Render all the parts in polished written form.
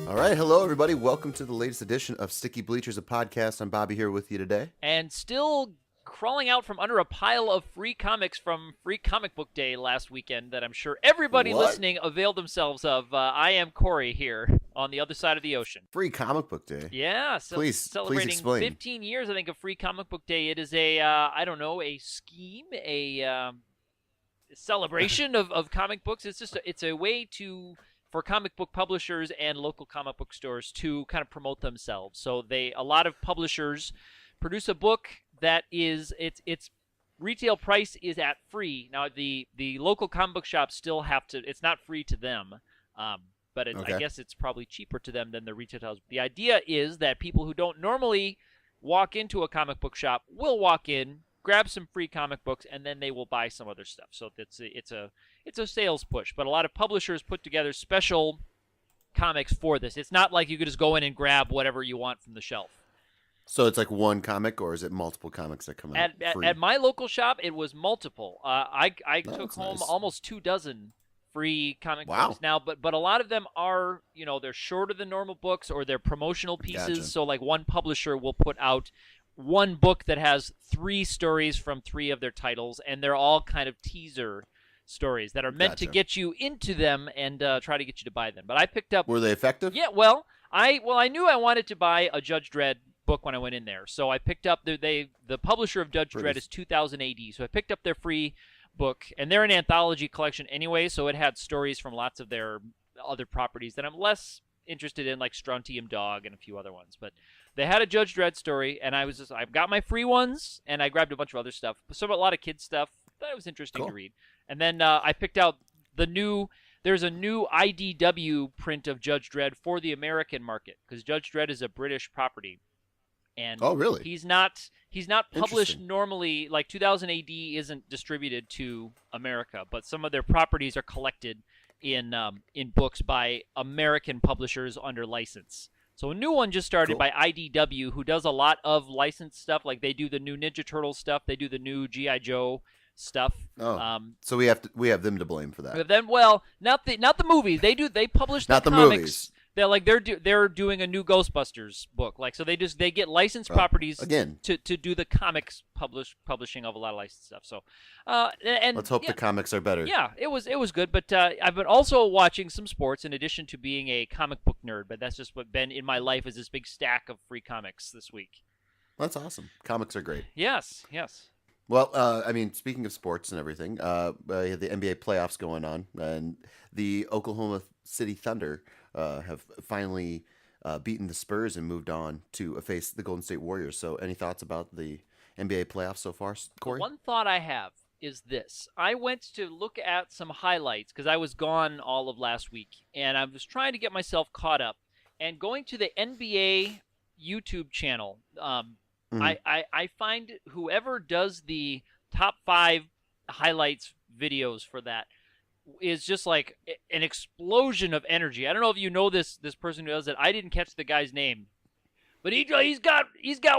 All right, hello everybody. Welcome to the latest edition of Sticky Bleachers, a podcast. I'm Bobby here with you today. And still crawling out from under a pile of free comics from Free Comic Book Day last weekend that I'm sure everybody listening availed themselves of. I am Corey here on the other side of the ocean. Free Comic Book Day? Yeah, please celebrating explain. 15 years, I think, of Free Comic Book Day. It is a scheme, a celebration of comic books. It's a way for comic book publishers and local comic book stores to kind of promote themselves. So a lot of publishers produce a book that is its retail price is at free. Now the local comic book shops still have to. It's not free to them, but I guess it's probably cheaper to them than the retailers. The idea is that people who don't normally walk into a comic book shop will walk in, grab some free comic books, and then they will buy some other stuff. So it's a sales push. But a lot of publishers put together special comics for this. It's not like you could just go in and grab whatever you want from the shelf. So it's like one comic, or is it multiple comics that come out free? At my local shop, it was multiple. I took home nice. almost 24 free comic Wow. books now, but a lot of them are, they're shorter than normal books, or they're promotional pieces. Gotcha. So like one publisher will put out one book that has 3 stories from 3 of their titles, and they're all kind of teaser stories that are meant to get you into them and try to get you to buy them. But I picked up. Were they effective? Yeah, I knew I wanted to buy a Judge Dredd book when I went in there, so I picked up the publisher of Judge Dredd is 2000 AD, so I picked up their free book, and they're an anthology collection anyway, so it had stories from lots of their other properties that I'm less interested in, like Strontium Dog and a few other ones. But they had a Judge Dredd story, and I've got my free ones, and I grabbed a bunch of other stuff, a lot of kids stuff that was interesting to read. And then I picked out there's a new IDW print of Judge Dredd for the American market, because Judge Dredd is a British property. And oh, really? He's not published normally. Like 2000 AD isn't distributed to America, but some of their properties are collected in books by American publishers under license. So a new one just started by IDW, who does a lot of licensed stuff. Like they do the new Ninja Turtles stuff, they do the new G.I. Joe stuff. Oh, so we have them to blame for that. But then, not the movies. They publish not the comics. Movies. They're doing a new Ghostbusters book. Like, so they get licensed properties again to do the comics publishing of a lot of licensed stuff. So and let's hope the comics are better. Yeah, it was good, but I've been also watching some sports in addition to being a comic book nerd, but that's just what been in my life, is this big stack of free comics this week. That's awesome. Comics are great. Yes. Well, speaking of sports and everything, we had the NBA playoffs going on, and the Oklahoma City Thunder have finally beaten the Spurs and moved on to face the Golden State Warriors. So any thoughts about the NBA playoffs so far, Corey? One thought I have is this. I went to look at some highlights because I was gone all of last week, and I was trying to get myself caught up. And going to the NBA YouTube channel, I find whoever does the top 5 highlights videos for that is just like an explosion of energy. I don't know if you know this person who does it. I didn't catch the guy's name, but he's got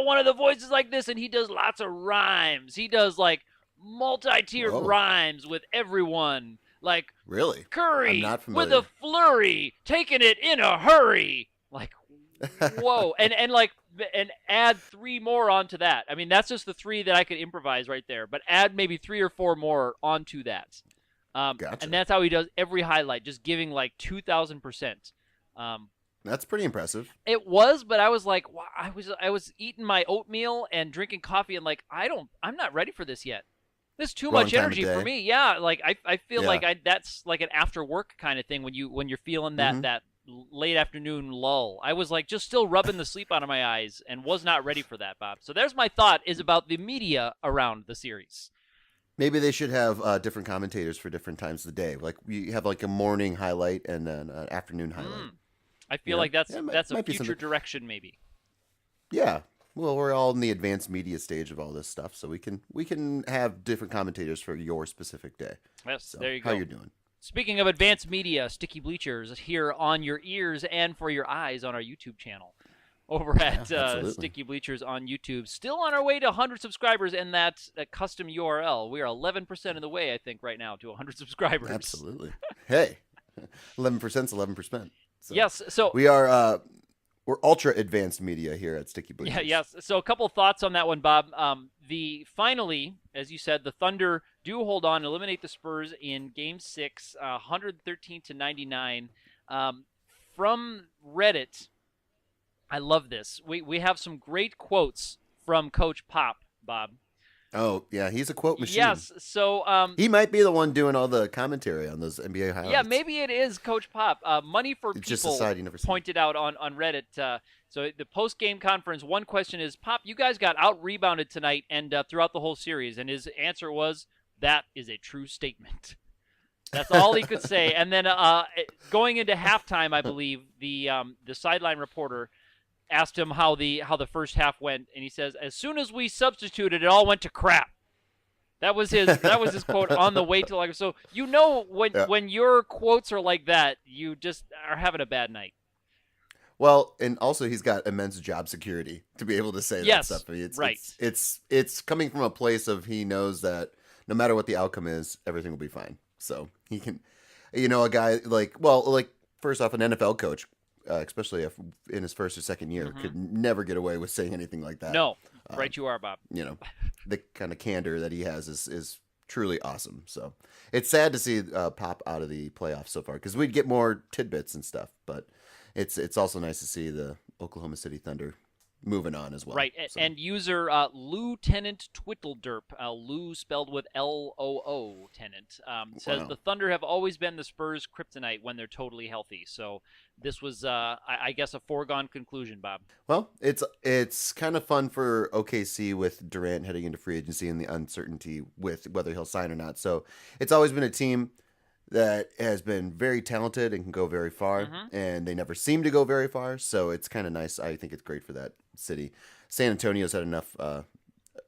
one of the voices like this, and he does lots of rhymes. He does like multi-tiered rhymes with everyone, like really Curry I'm not familiar. with a flurry, taking it in a hurry. Like whoa, and add 3 more onto that. I mean, that's just the 3 that I could improvise right there, but add maybe 3 or 4 more onto that. Gotcha. And that's how he does every highlight, just giving like 2,000%. That's pretty impressive. It was, but I was like, wow, I was eating my oatmeal and drinking coffee, and like I'm not ready for this yet. This is too much energy for me. Yeah, like I feel like that's like an after work kind of thing when you're feeling that late afternoon lull. I was like just still rubbing the sleep out of my eyes and was not ready for that, Bob. So there's my thought is about the media around the series. Maybe they should have different commentators for different times of the day. Like we have like a morning highlight and then an afternoon highlight. I feel like that's a future direction, maybe. Yeah. Well, we're all in the advanced media stage of all this stuff, so we can have different commentators for your specific day. Yes, so, there you go. How you doing? Speaking of advanced media, Sticky Bleachers here on your ears and for your eyes on our YouTube channel. Over at Sticky Bleachers on YouTube. Still on our way to 100 subscribers and that custom URL. We are 11% of the way, I think, right now to 100 subscribers. Absolutely. Hey, 11%'s 11%. So Yes. So we are we're ultra advanced media here at Sticky Bleachers. yeah, yes. So a couple thoughts on that one, Bob. Finally, as you said, the Thunder do hold on, eliminate the Spurs in Game 6, 113-99. From Reddit, I love this. We have some great quotes from Coach Pop, Bob. Oh yeah, he's a quote machine. Yes. So he might be the one doing all the commentary on those NBA highlights. yeah, maybe it is Coach Pop. Money for it's People just a side you never see. pointed out on Reddit. So the post-game conference, one question is, Pop, you guys got out-rebounded tonight and throughout the whole series. And his answer was, that is a true statement. That's all he could say. And then going into halftime, I believe, the sideline reporter asked him how the first half went, and he says, as soon as we substituted, it all went to crap. That was his quote on the way to like. So when your quotes are like that, you just are having a bad night. Well, and also he's got immense job security to be able to say that stuff. I mean, it's coming from a place of he knows that no matter what the outcome is, everything will be fine. So he can, a guy like first off, an NFL coach, especially if in his first or second year, could never get away with saying anything like that. No, right you are, Bob. The kind of candor that he has is truly awesome. So it's sad to see Pop out of the playoffs so far because we'd get more tidbits and stuff, but it's also nice to see the Oklahoma City Thunder moving on as well. Right, so. and user Lieutenant Twittlederp, Lou spelled with L-O-O, Tenant, says the Thunder have always been the Spurs' kryptonite when they're totally healthy. So this was, I guess, a foregone conclusion, Bob. Well, it's kind of fun for OKC with Durant heading into free agency and the uncertainty with whether he'll sign or not. So it's always been a team that has been very talented and can go very far, and they never seem to go very far. So it's kind of nice. I think it's great for that city. San Antonio's had enough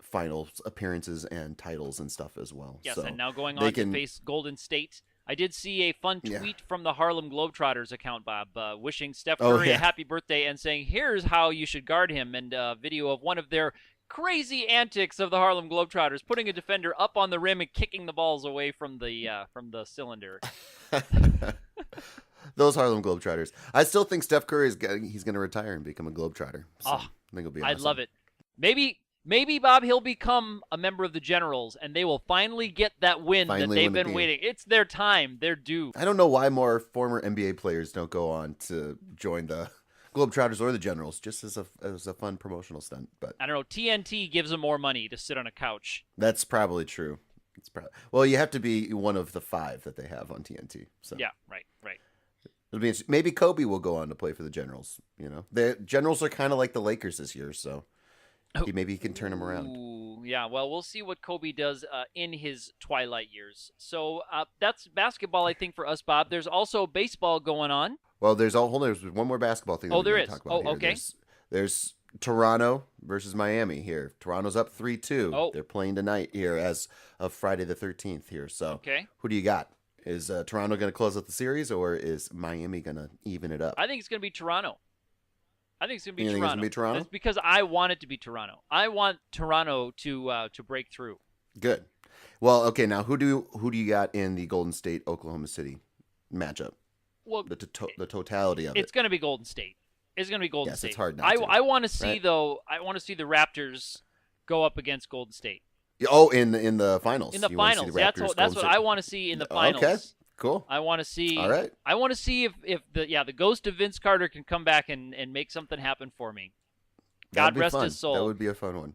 finals appearances and titles and stuff as well. Yes, so and now going on to face Golden State. I did see a fun tweet from the Harlem Globetrotters account, Bob, wishing Steph Curry a happy birthday and saying, here's how you should guard him, and a video of one of their crazy antics of the Harlem Globetrotters, putting a defender up on the rim and kicking the balls away from the cylinder. Those Harlem Globetrotters. I still think Steph Curry he's going to retire and become a Globetrotter. So I think it'll be awesome. I'd love it. Maybe Bob, he'll become a member of the Generals, and they will finally get that win that they've been waiting. It's their time. They're due. I don't know why more former NBA players don't go on to join the Globetrotters or the Generals, just as a fun promotional stunt. But I don't know. TNT gives them more money to sit on a couch. That's probably true. Well, you have to be one of the 5 that they have on TNT. So yeah, right. It'll be maybe Kobe will go on to play for the Generals. The Generals are kind of like the Lakers this year, so maybe he can turn them around. Ooh, yeah. Well, we'll see what Kobe does in his twilight years. So that's basketball, I think, for us, Bob. There's also baseball going on. Well, there's one more basketball thing. There is. Talk about here. Okay. There's Toronto versus Miami here. Toronto's up 3-2. Oh. They're playing tonight here as of Friday the 13th here. So who do you got? Is Toronto going to close out the series, or is Miami going to even it up? I think it's going to be Toronto. You think it's going to be Toronto? That's because I want it to be Toronto. I want Toronto to break through. Good. Well, okay. Now, who do you got in the Golden State Oklahoma City matchup? Well, the totality of it. It's going to be Golden State. It's going to be Golden State. Yes, it's hard not to. I want to see though. I want to see the Raptors go up against Golden State. Oh, in the finals. In the finals. That's what I want to see in the finals. Okay. Cool. I want to see. All right. I want to see if the ghost of Vince Carter can come back and make something happen for me. God rest his soul. That would be a fun one.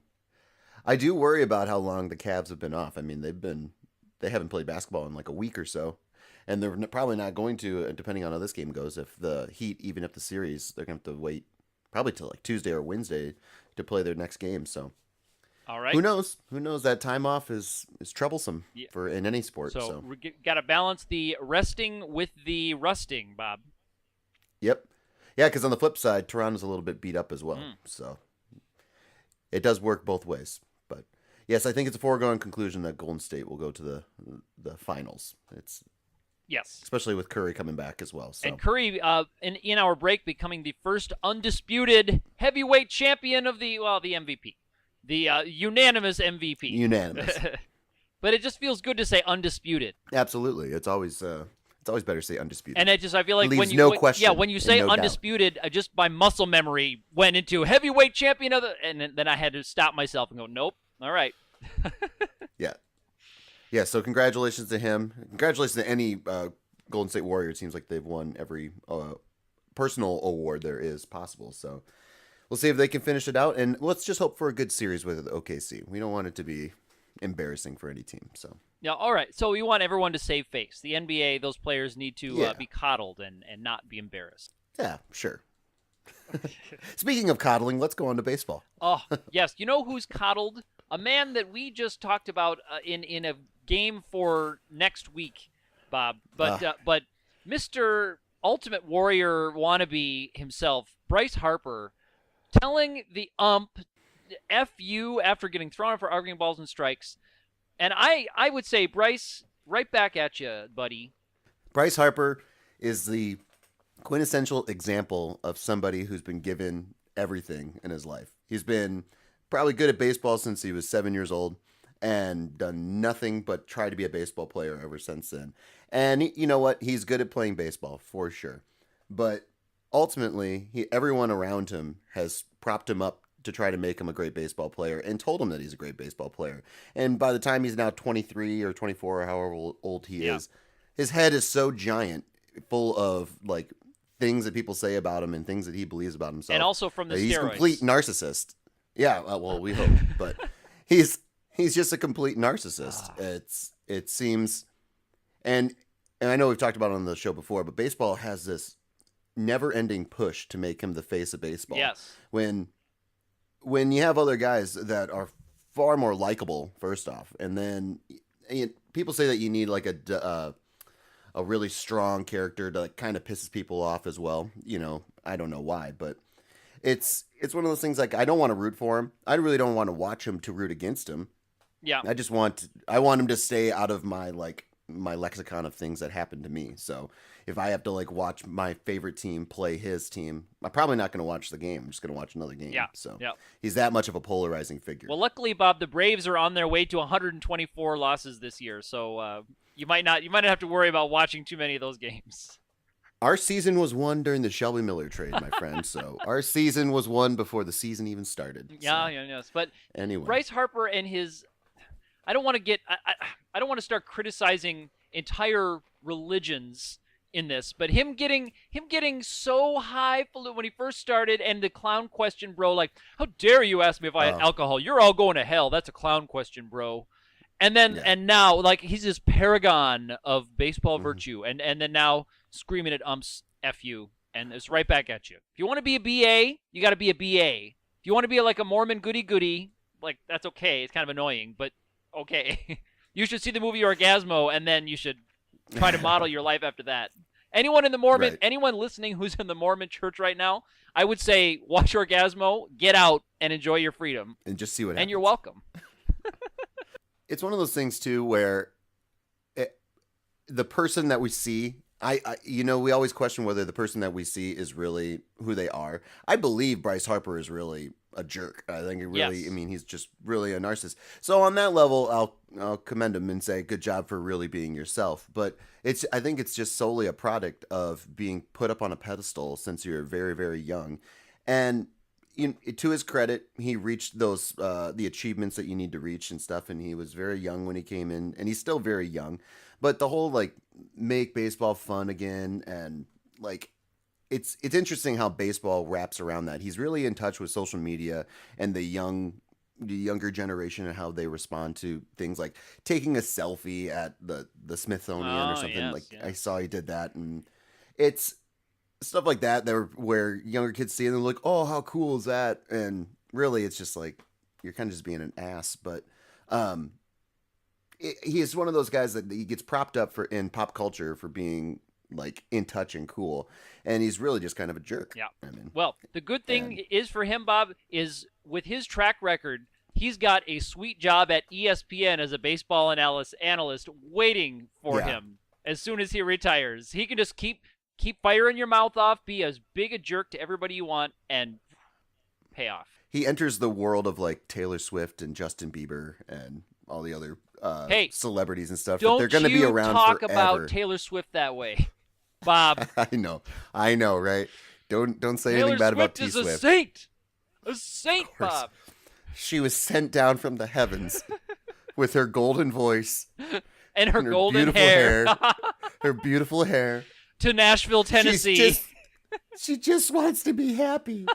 I do worry about how long the Cavs have been off. I mean, they haven't played basketball in like a week or so, and they're probably not going to, depending on how this game goes. If the Heat even up the series, they're going to have to wait probably till like Tuesday or Wednesday to play their next game. So. All right. Who knows? That time off is troublesome for in any sport. So we got to balance the resting with the rusting, Bob. Yep. Yeah, because on the flip side, Toronto's a little bit beat up as well. So it does work both ways. But yes, I think it's a foregone conclusion that Golden State will go to the finals. Yes. Especially with Curry coming back as well. So. And Curry, in our break, becoming the first undisputed heavyweight champion of the MVP. The unanimous MVP. Unanimous. But it just feels good to say undisputed. Absolutely. It's always It's always better to say undisputed. And I feel like leaves no question when you and say no doubt. undisputed, just my muscle memory went into heavyweight champion and then I had to stop myself and go, nope. All right. Yeah. So congratulations to him. Congratulations to any Golden State Warrior. It seems like they've won every personal award there is possible. So we'll see if they can finish it out, and let's just hope for a good series with OKC. We don't want it to be embarrassing for any team. So yeah, all right. So we want everyone to save face. The NBA, those players need to be coddled and not be embarrassed. Yeah, sure. Speaking of coddling, let's go on to baseball. Oh, yes. You know who's coddled? A man that we just talked about in a game for next week, Bob. But Mr. Ultimate Warrior wannabe himself, Bryce Harper, telling the ump F you after getting thrown out for arguing balls and strikes. And I would say, Bryce, right back at you, buddy. Bryce Harper is the quintessential example of somebody who's been given everything in his life. He's been probably good at baseball since he was 7 years old and done nothing but try to be a baseball player ever since then. And you know what? He's good at playing baseball for sure. But ultimately, everyone around him has propped him up to try to make him a great baseball player and told him that he's a great baseball player. And by the time he's now 23 or 24 or however old he is, his head is so giant, full of like things that people say about him and things that he believes about himself. And also from the he's steroids. He's a complete narcissist. Yeah, well, we hope, but he's just a complete narcissist. It seems, and I know we've talked about it on the show before, but baseball has this never-ending push to make him the face of baseball. Yes. When you have other guys that are far more likable, first off, and then people say that you need like a really strong character to like, kind of pisses people off as well. You know, I don't know why, but it's one of those things like I don't want to root for him. I really don't want to watch him to root against him. Yeah. I want him to stay out of my lexicon of things that happen to me. So if I have to like watch my favorite team play his team, I'm probably not going to watch the game. I'm just going to watch another game. Yeah. So he's that much of a polarizing figure. Well, luckily, Bob, the Braves are on their way to 124 losses this year, so you might not have to worry about watching too many of those games. Our season was won during the Shelby Miller trade, my friend. So our season was won before the season even started. Yes. But anyway, Bryce Harper and his, I don't want to start criticizing entire religions in this, but him getting so highfalutin when he first started, and the clown question, bro, like, how dare you ask me if I had alcohol? You're all going to hell. That's a clown question, bro. And then and now, like, he's this paragon of baseball virtue, and then now screaming at umps, F you, and it's right back at you. If you want to be a BA, you got to be a BA. If you want to be like a Mormon goody-goody, like, that's okay. It's kind of annoying, but okay. You should see the movie Orgasmo, and then you should try to model your life after that. Anyone listening who's in the Mormon church right now, I would say watch Orgasmo, get out, and enjoy your freedom. And just see what happens. And you're welcome. It's one of those things, too, where the person that we see, we always question whether the person that we see is really who they are. I believe Bryce Harper is really a jerk. I think it really, he's just really a narcissist. So on that level, I'll commend him and say, good job for really being yourself. But I think it's just solely a product of being put up on a pedestal since you're very, very young. And to his credit, he reached those, the achievements that you need to reach and stuff. And he was very young when he came in, and he's still very young. But the whole, like, make baseball fun again, and like, it's interesting how baseball wraps around that. He's really in touch with social media and the younger generation and how they respond to things like taking a selfie at the Smithsonian or something. I saw he did that, and it's stuff like that where younger kids see it and they're like, oh, how cool is that? And really, it's just like, you're kind of just being an ass. But he is one of those guys that he gets propped up in pop culture for being like in touch and cool, and he's really just kind of a jerk. Yeah. Well, the good thing is for him, Bob, is with his track record, he's got a sweet job at ESPN as a baseball analyst waiting for him as soon as he retires. He can just keep firing your mouth off, be as big a jerk to everybody you want, and pay off. He enters the world of like Taylor Swift and Justin Bieber and all the other Hey, celebrities and stuff, that they're don't going to be you around talk forever. about Taylor Swift that way, Bob. I know, right? Don't say Taylor anything bad about Swift is T-Swift. a saint, Of course. Bob. She was sent down from the heavens with her golden voice And her and her golden beautiful hair, her beautiful hair. to Nashville, Tennessee. She just wants to be happy.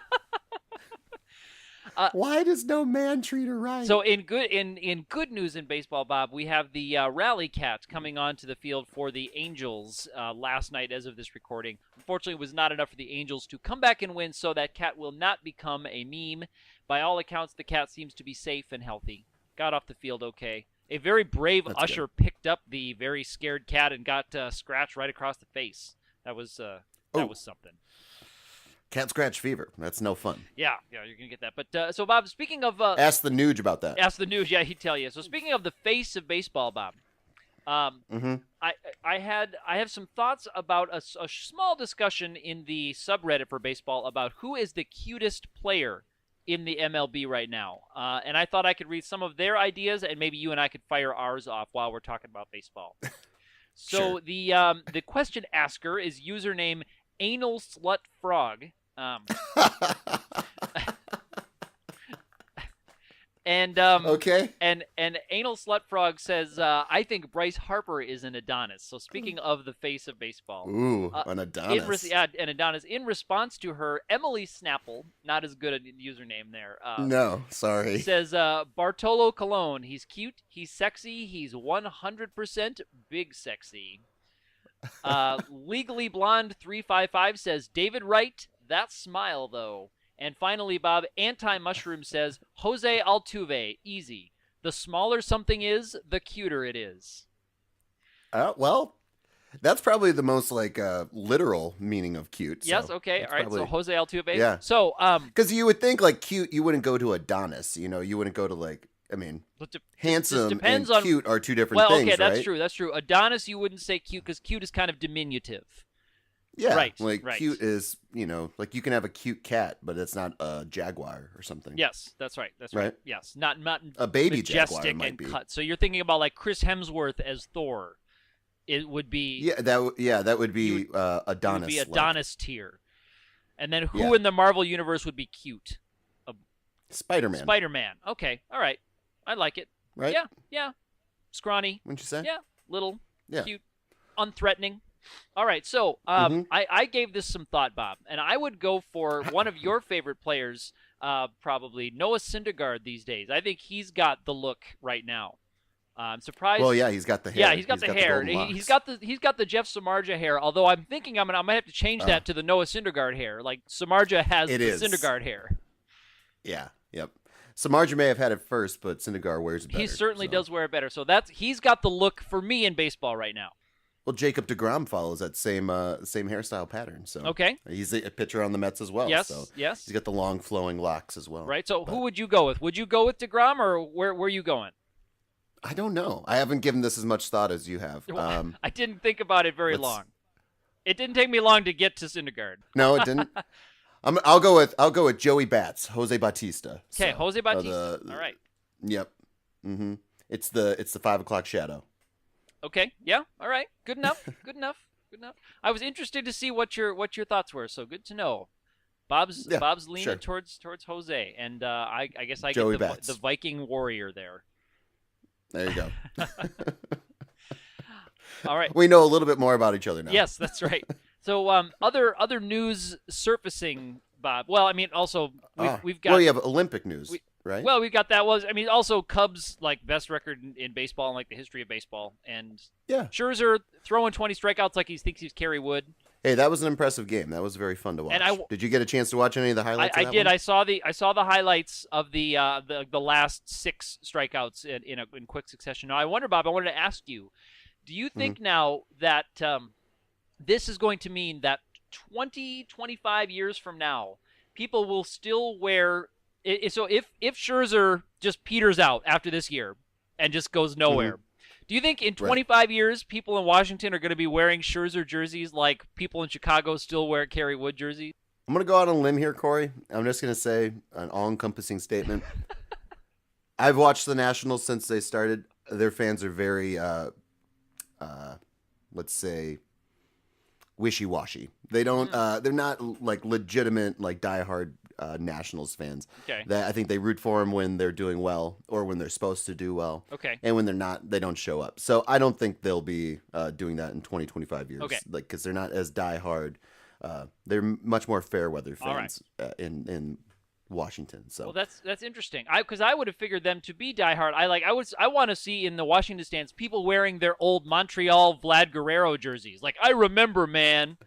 Why does no man treat her right? So in good news in baseball, Bob, we have the Rally Cat coming onto the field for the Angels last night as of this recording. Unfortunately, it was not enough for the Angels to come back and win, so that cat will not become a meme. By all accounts, the cat seems to be safe and healthy. Got off the field okay. A very brave That's usher good. picked up the very scared cat and got scratched right across the face. That was something. Cat scratch fever. That's no fun. Yeah, you're gonna get that. But so, Bob, speaking of Ask the Nuge about that. ask the news, yeah, he'd tell you. So, speaking of the face of baseball, Bob, Mm-hmm. I have some thoughts about a small discussion in the subreddit for baseball about who is the cutest player in the MLB right now, and I thought I could read some of their ideas, and maybe you and I could fire ours off while we're talking about baseball. So Sure. the question asker is username Anal Slut Frog. And Okay. and Anal Slut Frog says, I think Bryce Harper is an Adonis. So speaking of the face of baseball, Ooh, an Adonis. an Adonis. In response to her, Emily Snapple, not as good a username there. No, sorry. Says Bartolo Colon. He's cute. He's sexy. He's 100% big sexy. Legally Blonde 355 says David Wright. That smile though. And finally, Bob, Anti-Mushroom says, Jose Altuve, easy. The smaller something is, the cuter it is. Well, that's probably the most literal meaning of cute. Yes, so okay, that's all right. probably- So Jose Altuve. Yeah. So, Because you would think cute, you wouldn't go to Adonis. You wouldn't go to handsome depends and on- cute are two different well, things, okay, that's right? true. That's true. Adonis, you wouldn't say cute because cute is kind of diminutive. Yeah, Right, Like right. cute is, you can have a cute cat, but it's not a jaguar or something. Yes, that's right. That's right. Right. Yes, not A baby jaguar majestic might and be. cut. So you're thinking about like Chris Hemsworth as Thor. It would be Yeah, that would be You it Adonis. would be Adonis tier. And then who Yeah. in the Marvel universe would be cute? Spider-Man. Spider-Man. Okay, all right. I like it. Right? Yeah. Scrawny. Wouldn't you say? Yeah, little, Yeah. cute, unthreatening. All right, so Mhm. I gave this some thought, Bob, and I would go for one of your favorite players, probably Noah Syndergaard these days. I think he's got the look right now. I'm surprised. Well, yeah, he's got the hair. Yeah, he's got the hair. golden locks. He's got the Jeff Samardzija hair. Although I'm thinking I might have to change that to the Noah Syndergaard hair. Like Samardzija has It the is. Syndergaard hair. Yeah, yep. Samardzija may have had it first, but Syndergaard wears it better. He certainly so. does wear it better. So he's got the look for me in baseball right now. Well, Jacob deGrom follows that same hairstyle pattern. So Okay. he's a pitcher on the Mets as well. Yes. So Yes. he's got the long flowing locks as well. Right. So But who would you go with? Would you go with DeGrom or where are you going? I don't know. I haven't given this as much thought as you have. I didn't think about it very let's- long. It didn't take me long to get to Syndergaard. No, it didn't. I'll go with Joey Bats, Jose Bautista. Okay, So, Jose Bautista. All right. Yep. Mm-hmm. It's the 5 o'clock shadow. Okay. Yeah. All right. Good enough. Good enough. Good enough. I was interested to see what your thoughts were. So good to know. Bob's leaning sure. towards Jose, and I guess I Joey get Bats. the Viking warrior there. There you go. All right. We know a little bit more about each other now. Yes, that's right. So other news surfacing, Bob. Well, I mean, also we've got. Well, you have Olympic news, right? Well, we've got that. Also Cubs best record in baseball in the history of baseball, and Yeah. Scherzer throwing 20 strikeouts like he thinks he's Kerry Wood. Hey, that was an impressive game. That was very fun to watch. And did you get a chance to watch any of the highlights? I of that did. one? I saw the highlights of the last 6 strikeouts in quick succession. Now I wonder, Bob. I wanted to ask you, do you think now that this is going to mean that 20, 25 years from now, people will still wear? So if Scherzer just peters out after this year and just goes nowhere. Do you think in 25 years, people in Washington are going to be wearing Scherzer jerseys like people in Chicago still wear Kerry Wood jerseys? I'm going to go out on a limb here, Corey. I'm just going to say an all-encompassing statement. I've watched the Nationals since they started. their fans are very, let's say, wishy-washy. They don't. They're not like legitimate, like diehard Nationals fans. Okay. That I think they root for them when they're doing well or when they're supposed to do well. Okay. And when they're not, they don't show up. So I don't think they'll be doing that in 20, 25 years. Okay. Like because they're not as diehard. They're much more fair weather All right. fans in Washington. So Well, that's interesting. Because I would have figured them to be diehard. I want to see in the Washington stands people wearing their old Montreal Vlad Guerrero jerseys. Like I remember, man,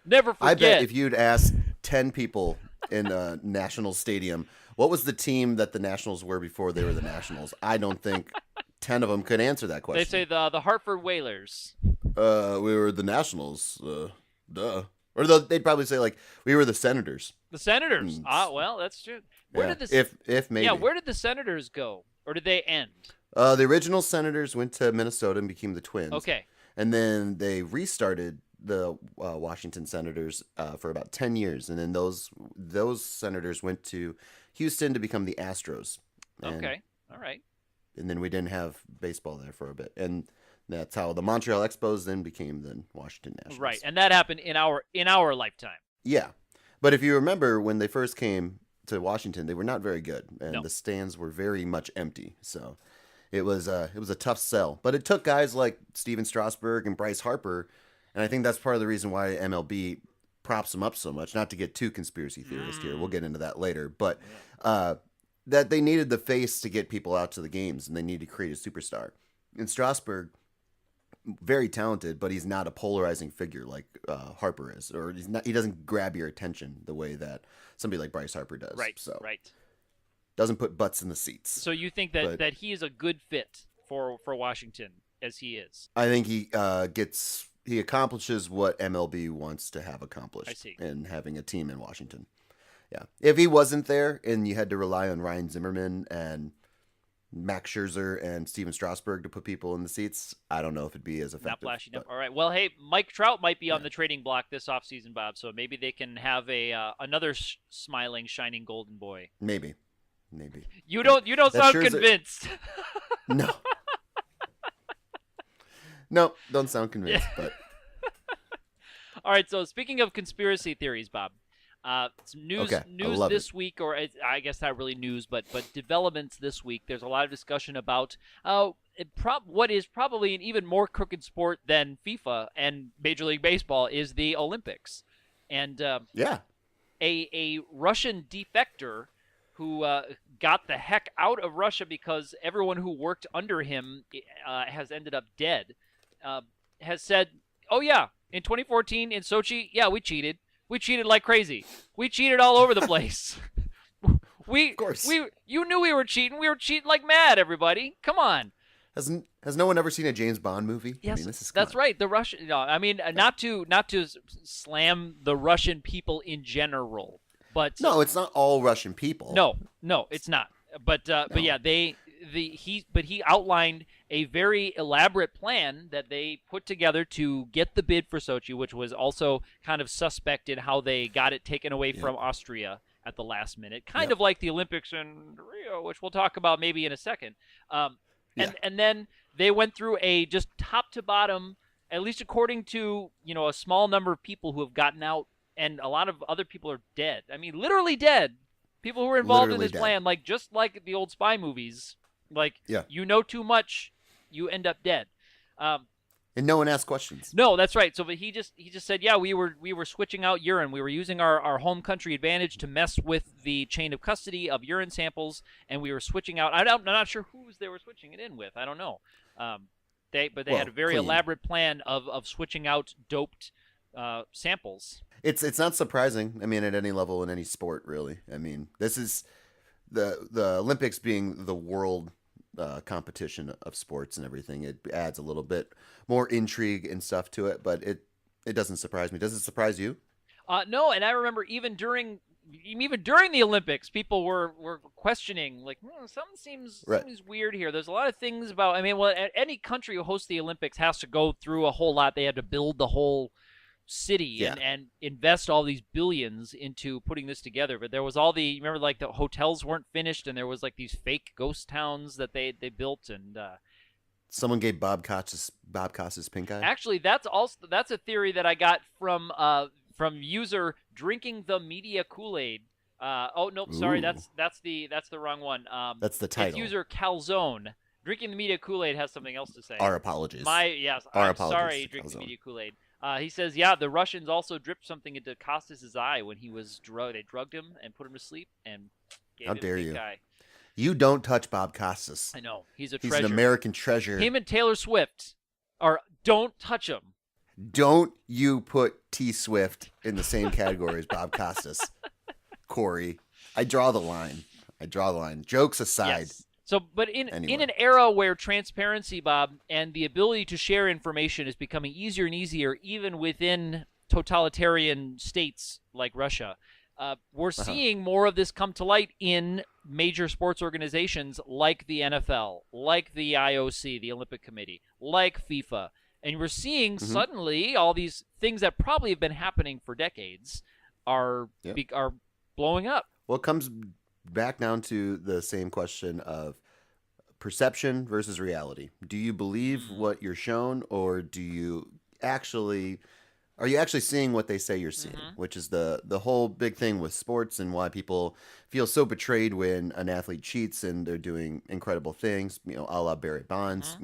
never forget. I bet if you'd ask 10 people in a National Stadium, what was the team that the Nationals were before they were the Nationals? I don't think 10 of them could answer that question. They say the Hartford Whalers. We were the Nationals. Duh. Or they'd probably say like we were the Senators. The Senators. Well, that's true. Where Yeah, did the if maybe. Yeah, where did the Senators go, or did they end? The original Senators went to Minnesota and became the Twins. Okay. And then they restarted the Washington Senators for about 10 years, and then those Senators went to Houston to become the Astros. And, Okay. All right. And then we didn't have baseball there for a bit, and that's how the Montreal Expos then became the Washington Nationals. Right, and that happened in our lifetime. Yeah, but if you remember when they first came to Washington, they were not very good, and No. the stands were very much empty. So it was a tough sell. But it took guys like Steven Strasburg and Bryce Harper, and I think that's part of the reason why MLB props them up so much. Not to get too conspiracy theorist here, we'll get into that later, but that they needed the face to get people out to the games, and they needed to create a superstar. And Strasburg, very talented, but he's not a polarizing figure like Harper is, or he doesn't grab your attention the way that somebody like Bryce Harper does. Right. So Right. doesn't put butts in the seats. So you think that he is a good fit for Washington as he is? I think he accomplishes what MLB wants to have accomplished. I see. In having a team in Washington. Yeah. If he wasn't there and you had to rely on Ryan Zimmerman and Max Scherzer and Steven Strasburg to put people in the seats, I don't know if it'd be as effective. Not flashing up. but- All right. Well, hey, Mike Trout might be on the trading block this offseason, Bob. So maybe they can have another smiling, shining golden boy. Maybe. You don't That sound Scherzer- convinced. No. No, don't sound convinced, but All right. So speaking of conspiracy theories, Bob, it's news Okay, I news love this week, or I guess not really news, but developments this week. There's a lot of discussion about what is probably an even more crooked sport than FIFA and Major League Baseball is the Olympics, and yeah. a Russian defector who got the heck out of Russia because everyone who worked under him has ended up dead, has said, "Oh yeah, in 2014 in Sochi, yeah, we cheated. We cheated like crazy. We cheated all over the place. Of course. You knew we were cheating. We were cheating like mad. Everybody, come on." Has no one ever seen a James Bond movie? Yes, I mean, this is that's right. The Russian. No, I mean not to slam the Russian people in general, but No, it's not all Russian people. No, it's not. But yeah, he outlined a very elaborate plan that they put together to get the bid for Sochi, which was also kind of suspect in how they got it taken away from Austria at the last minute, kind of like the Olympics in Rio, which we'll talk about maybe in a second. And then they went through a just top to bottom, at least according to a small number of people who have gotten out, and a lot of other people are dead. I mean, literally dead. People who were involved in Literally this dead. plan, just like the old spy movies, Yeah. you know too much, you end up dead. And no one asked questions. No, that's right. So, but he just said, yeah, we were switching out urine. We were using our home country advantage to mess with the chain of custody of urine samples, and we were switching out. I'm not sure whose they were switching it in with. I don't know. They had a very clean. elaborate plan of switching out doped samples. It's not surprising. I mean, at any level in any sport, really. I mean, this is the Olympics being the world competition of sports and everything. It adds a little bit more intrigue and stuff to it, but it doesn't surprise me. Does it surprise you? No, and I remember even during the Olympics, people were questioning, something seems weird here. There's a lot of things about. I mean, well, any country who hosts the Olympics has to go through a whole lot. They have to build the whole city and invest all these billions into putting this together. But there was remember, the hotels weren't finished, and there was these fake ghost towns that they built, and Someone gave Bob Costas pink eye. Actually, that's a theory that I got from user drinking the media Kool-Aid. Oh nope, sorry, Ooh, that's the wrong one. that's the It's title. user Calzone. Drinking the media Kool-Aid has something else to say. Our apologies. Yes, Our I'm apologies sorry, to drinking the Calzone. media Kool-Aid. He says, yeah, the Russians also dripped something into Costas' eye when he was drugged. They drugged him and put him to sleep and gave How him dare pink you? eye. You don't touch Bob Costas. I know, he's a He's treasure. an American treasure. Him and Taylor Swift don't touch him. Don't you put T-Swift in the same category as Bob Costas. Corey, I draw the line. Jokes aside. Yes. So, but in Anyway. an era where transparency, Bob, and the ability to share information is becoming easier and easier, even within totalitarian states like Russia, we're seeing more of this come to light in major sports organizations like the NFL, like the IOC, the Olympic Committee, like FIFA. And we're seeing suddenly all these things that probably have been happening for decades are blowing up. Well, it comes back down to the same question of perception versus reality. Do you believe what you're shown, or are you actually seeing what they say you're seeing? Which is the whole big thing with sports, and why people feel so betrayed when an athlete cheats and they're doing incredible things, a la Barry Bonds.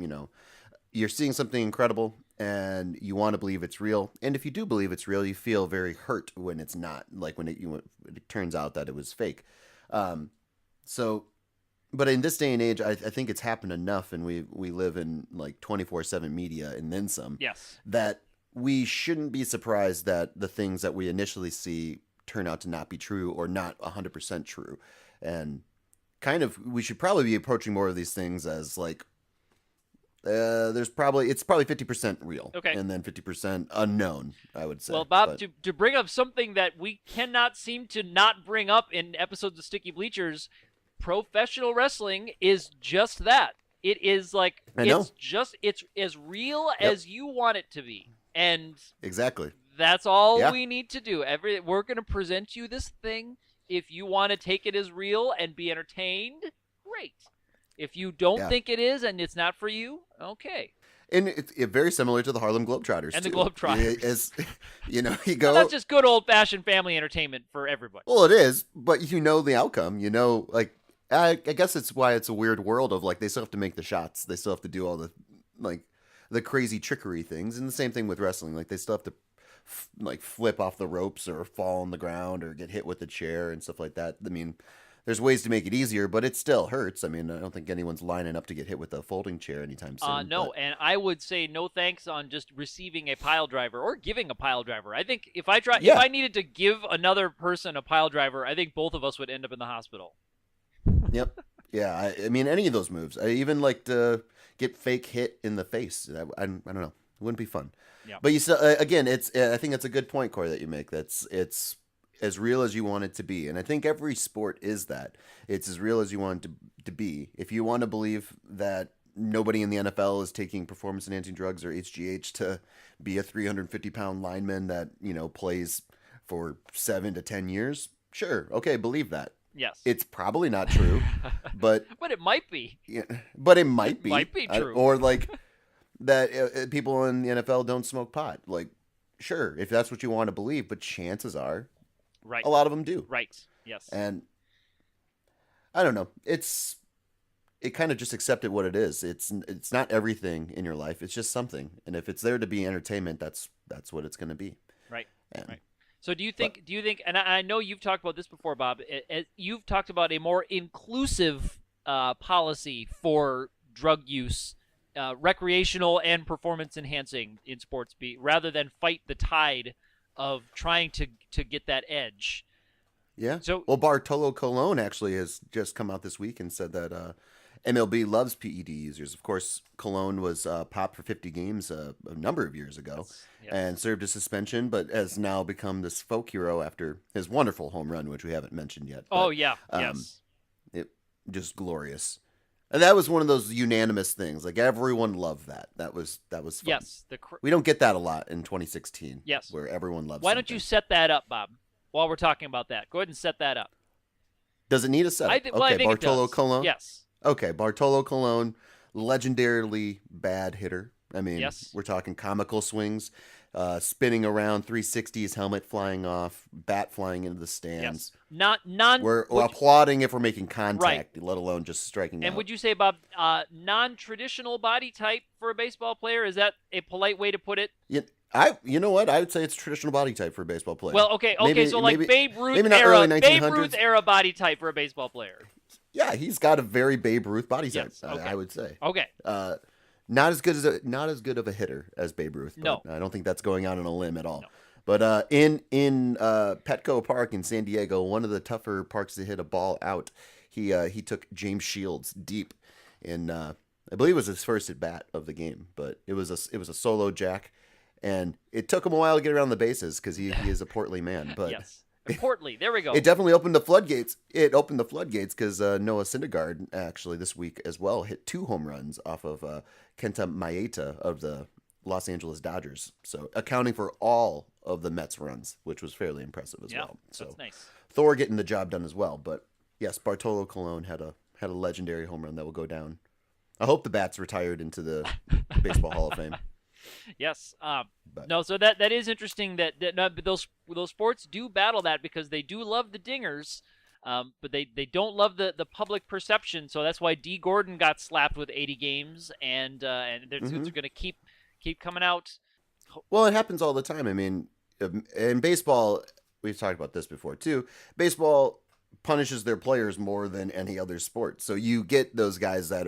You're seeing something incredible and you want to believe it's real. And if you do believe it's real, you feel very hurt when it's not, like when it turns out that it was fake. But in this day and age, I think it's happened enough, and we live in like 24/7 media and then some. Yes. That we shouldn't be surprised that the things that we initially see turn out to not be true, or not 100% true. And we should probably be approaching more of these things as like, it's probably 50% real, Okay. and then 50% unknown, I would say. Well, Bob, to bring up something that we cannot seem to not bring up in episodes of Sticky Bleachers, professional wrestling is just that. It is like, it's as real as you want it to be. And exactly. That's all we need to do. We're going to present you this thing. If you want to take it as real and be entertained, great. If you don't think it is and it's not for you, okay. And it's very similar to the Harlem Globetrotters. And too. the Globetrotters. You go. Well, that's just good old-fashioned family entertainment for everybody. Well, it is, but the outcome. Like, I guess it's why it's a weird world of, like, they still have to make the shots. They still have to do all the, like, the crazy trickery things. And the same thing with wrestling. Like, they still have to, flip off the ropes or fall on the ground or get hit with a chair and stuff like that. I mean, there's ways to make it easier, but it still hurts. I mean, I don't think anyone's lining up to get hit with a folding chair anytime soon. No, and I would say no thanks on just receiving a pile driver or giving a pile driver. I think if I needed to give another person a pile driver, I think both of us would end up in the hospital. Yep. Yeah, I mean, any of those moves. I even like to get fake hit in the face. I don't know. It wouldn't be fun. Yeah. But again, I think it's a good point, Corey, that you make. It's as real as you want it to be. And I think every sport is that. It's as real as you want it to be. If you want to believe that nobody in the NFL is taking performance-enhancing drugs or HGH to be a 350-pound lineman that, plays for 7 to 10 years, sure, okay, believe that. Yes. It's probably not true, but... but it might be. Yeah, but it might be. Might be true. Or like that people in the NFL don't smoke pot. Like, sure, if that's what you want to believe, but chances are... Right. A lot of them do. Right. Yes. And I don't know. It kind of just accepted what it is. It's not everything in your life. It's just something. And if it's there to be entertainment, that's what it's going to be. Right. Right. So do you think, and I know you've talked about this before, Bob, you've talked about a more inclusive policy for drug use, recreational and performance enhancing in sports, rather than fight the tide of trying to get that edge. Yeah. So, well, Bartolo Colon actually has just come out this week and said that MLB loves PED users. Of course, Colon was popped for 50 games a number of years ago and served a suspension, but has now become this folk hero after his wonderful home run, which we haven't mentioned yet. But, yes. It just glorious. And that was one of those unanimous things. Like, everyone loved that. That was fun. Yes. We don't get that a lot in 2016. Yes. Where everyone loves Why don't you set that up, Bob, while we're talking about that? Go ahead and set that up. Does it need a setup? I think Bartolo it does. Colon? Yes. Okay, Bartolo Colon legendarily bad hitter. I mean, Yes. we're talking comical swings, spinning around 360s, helmet flying off, bat flying into the Yes. stands. Not non. We're applauding if we're making Right. contact, let alone just striking And out. would you say, Bob, non-traditional body type for a baseball player? Is that a polite way to put it? You know what? I would say it's traditional body type for a baseball player. Well, okay. Maybe, So like Babe Ruth maybe not era, early Babe 1900s. Ruth era body type for a baseball player. Yeah, he's got a very Babe Ruth body type. Yes. Okay. I would say. Okay. Not as good of a hitter as Babe Ruth. But No. I don't think that's going out on a limb at all. No. But in Petco Park in San Diego, one of the tougher parks to hit a ball out, he took James Shields deep in I believe it was his first at bat of the game, but it was a solo jack, and it took him a while to get around the bases because he is a portly man. But Yes. Portly. There we go. it definitely opened the floodgates. It opened the floodgates because Noah Syndergaard actually this week as well hit 2 home runs off of Kenta Maeda of the Los Angeles Dodgers. So accounting for all of the Mets runs, which was fairly impressive as well. So That's nice. Thor getting the job done as well. But yes, Bartolo Colon had a legendary home run that will go down. I hope the bat's retired into the Baseball Hall of Fame. Yes. But- No. So that is interesting. That but those sports do battle that because they do love the dingers, but they don't love the public perception. So that's why D. Gordon got slapped with 80 games, and their suits are going to keep coming out. Well, it happens all the time. I mean, in baseball, we've talked about this before too. Baseball punishes their players more than any other sport. So you get those guys that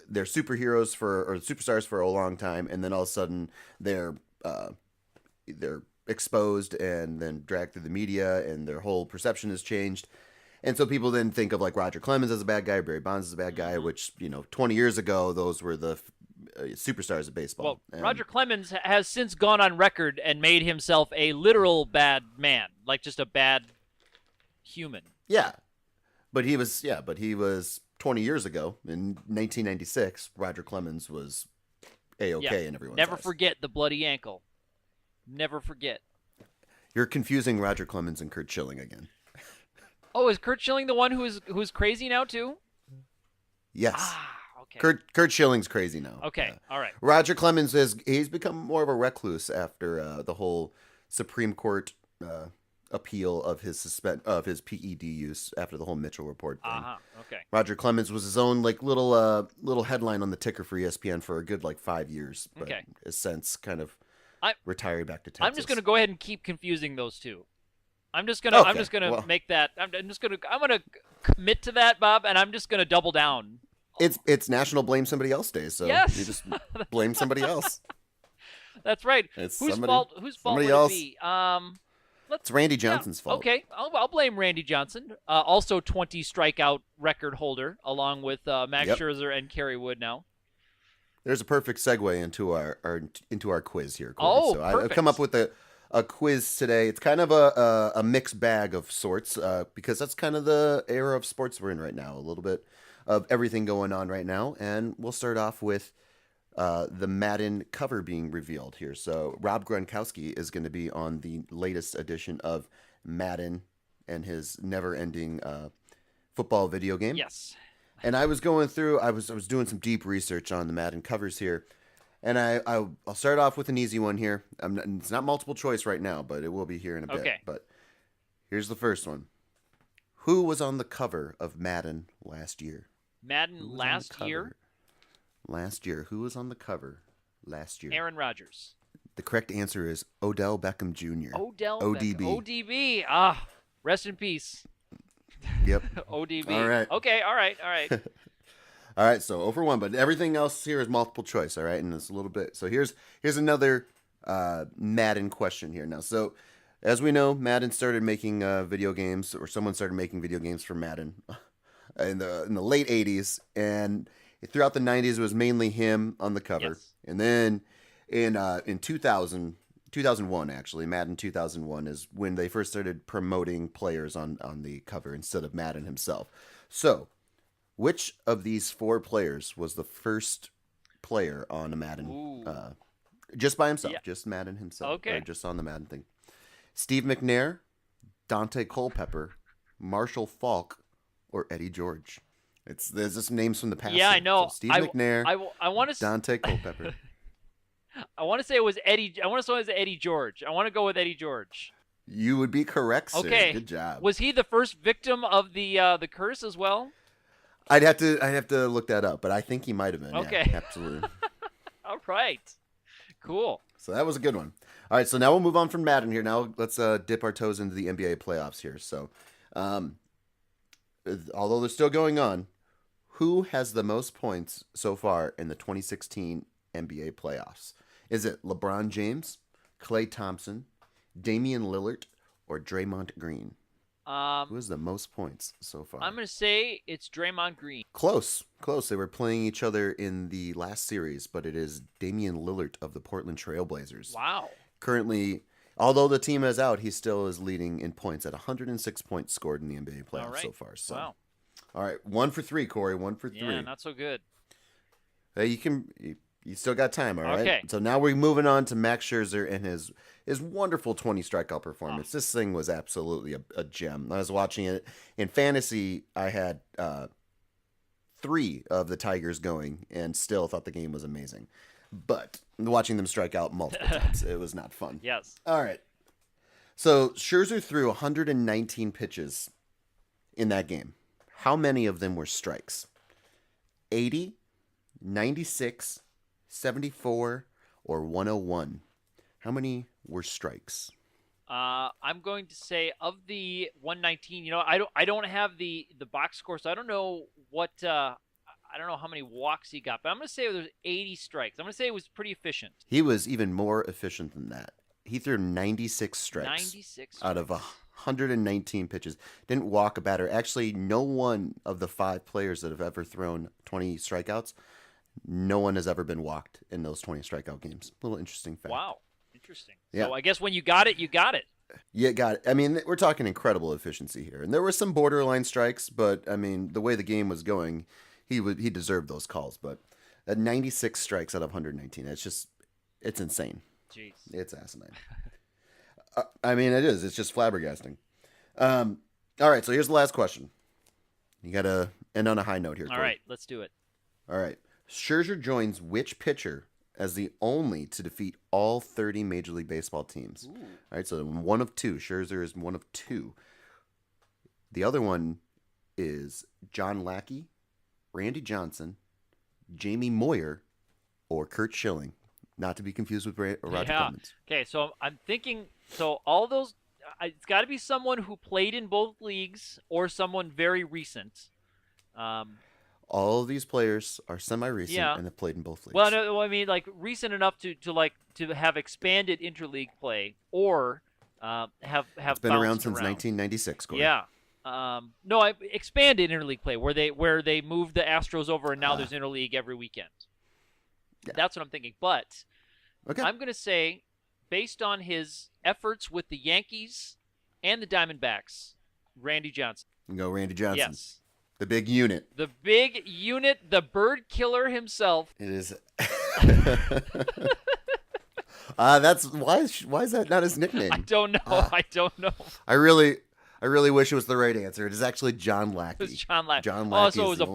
they're superheroes or superstars for a long time, and then all of a sudden they're exposed and then dragged through the media, and their whole perception has changed. And so people then think of like Roger Clemens as a bad guy, Barry Bonds as a bad guy, which 20 years ago those were the superstars of baseball. Well, Roger Clemens has since gone on record and made himself a literal bad man, like just a bad human. Yeah, but he was 20 years ago in 1996. Roger Clemens was A-okay in everyone's Never eyes. forget the bloody ankle. Never forget. You're confusing Roger Clemens and Kurt Schilling again. Oh, is Kurt Schilling the one who's crazy now too? Yes. Okay. Kurt Schilling's crazy now. Okay. All right. Roger Clemens he's become more of a recluse after the whole Supreme Court appeal of his PED use after the whole Mitchell report thing. Okay. Roger Clemens was his own like little headline on the ticker for ESPN for a good 5 years, but Okay. has since kind of retired back to Texas. I'm just going to go ahead and keep confusing those two. I'm just gonna make that. I'm gonna commit to that, Bob, and I'm just gonna double down. It's National Blame Somebody Else Day, so Yes. you just blame somebody else. That's right. It's Whose somebody- fault would somebody it else. be? It's Randy Johnson's fault. Okay, I'll blame Randy Johnson. Also 20 strikeout record holder, along with Max Yep. Scherzer and Kerry Wood now. There's a perfect segue into our quiz here, Corey. Oh, so I've perfect. come up with a quiz today. It's kind of a mixed bag of sorts because that's kind of the era of sports we're in right now. A little bit of everything going on right now, and we'll start off with the Madden cover being revealed here. So Rob Gronkowski is going to be on the latest edition of Madden and his never-ending football video game. Yes. And I was going through, I was doing some deep research on the Madden covers here, and I'll start off with an easy one here. It's not multiple choice right now, but it will be here in a bit. Okay. But here's the first one: who was on the cover of Madden last year? Madden Who was on the last year, cover Last year, who was on the cover last year? Aaron Rodgers. The correct answer is Odell Beckham Jr. Odell ODB. Beckham. ODB. Rest in peace. Yep. ODB. All right. Okay. All right. All right, so 0 for 1, but everything else here is multiple choice, all right? And it's a little bit. So here's another Madden question here now. So as we know, Madden started making video games, or someone started making video games for Madden in the late 80s, and throughout the 90s it was mainly him on the cover. Yes. And then in 2001 actually, Madden 2001 is when they first started promoting players on the cover instead of Madden himself. So which of these 4 players was the first player on a Madden? Just by himself, Yeah. just Madden himself. Okay. Or just on the Madden thing. Steve McNair, Dante Culpepper, Marshall Faulk, or Eddie George. There's just names from the past. Yeah, I here. So know. Steve McNair, I want to. Dante Culpepper. I want to say it was Eddie. I want to say it was Eddie George. I want to go with Eddie George. You would be correct, sir. Okay. Good job. Was he the first victim of the curse as well? I'd have to look that up, but I think he might have been. Okay. Yeah, absolutely. All right. Cool. So that was a good one. All right, so now we'll move on from Madden here. Now let's dip our toes into the NBA playoffs here. So, although they're still going on, who has the most points so far in the 2016 NBA playoffs? Is it LeBron James, Klay Thompson, Damian Lillard, or Draymond Green? Who has the most points so far? I'm going to say it's Draymond Green. Close. They were playing each other in the last series, but it is Damian Lillard of the Portland Trailblazers. Wow. Currently, although the team is out, he still is leading in points at 106 points scored in the NBA playoffs so far. So, wow. All right, 1 for 3, Corey. 1 for 3. Yeah, not so good. Hey, you still got time, all right? Okay. So now we're moving on to Max Scherzer and his wonderful 20 strikeout performance. Oh. This thing was absolutely a gem. I was watching it in fantasy. I had 3 of the Tigers going and still thought the game was amazing. But watching them strike out multiple times, it was not fun. Yes. All right. So Scherzer threw 119 pitches in that game. How many of them were strikes? 80, 96, 74, or 101? How many were strikes? I'm going to say of the 119. I don't have the box score, so I don't know what. I don't know how many walks he got, but I'm going to say there's 80 strikes. I'm going to say it was pretty efficient. He was even more efficient than that. He threw 96 strikes. 96 out of 119 pitches. Didn't walk a batter. Actually, no one of the 5 players that have ever thrown 20 strikeouts, no one has ever been walked in those 20 strikeout games. Little interesting fact. Wow. Interesting. Yeah. So I guess when you got it, you got it. Yeah, got it. I mean, we're talking incredible efficiency here. And there were some borderline strikes, but, I mean, the way the game was going, he deserved those calls. But at 96 strikes out of 119, it's insane. Jeez. It's asinine. I mean, it is. It's just flabbergasting. All right, so here's the last question. You got to end on a high note here, Corey. All right, let's do it. All right. Scherzer joins which pitcher as the only to defeat all 30 Major League Baseball teams? Ooh. All right, so one of 2. Scherzer is one of 2. The other one is John Lackey, Randy Johnson, Jamie Moyer, or Curt Schilling. Not to be confused with Roger Clemens. Okay, so I'm thinking, so all those, it's got to be someone who played in both leagues or someone very recent. All of these players are semi-recent and have played in both leagues. Well, no, I mean, like recent enough to have expanded interleague play or have it's been around since 1996. Corey. Yeah. No, I expanded interleague play where they moved the Astros over and now there's interleague every weekend. Yeah. That's what I'm thinking. But okay. I'm going to say, based on his efforts with the Yankees and the Diamondbacks, Randy Johnson. You go Randy Johnson. Yes. The big unit. The big unit, the bird killer himself. It is. That's why is that not his nickname? I don't know. I don't know. I really wish it was the right answer. It is actually John Lackey. It was John Lackey. John Lackey. Oh, so it was a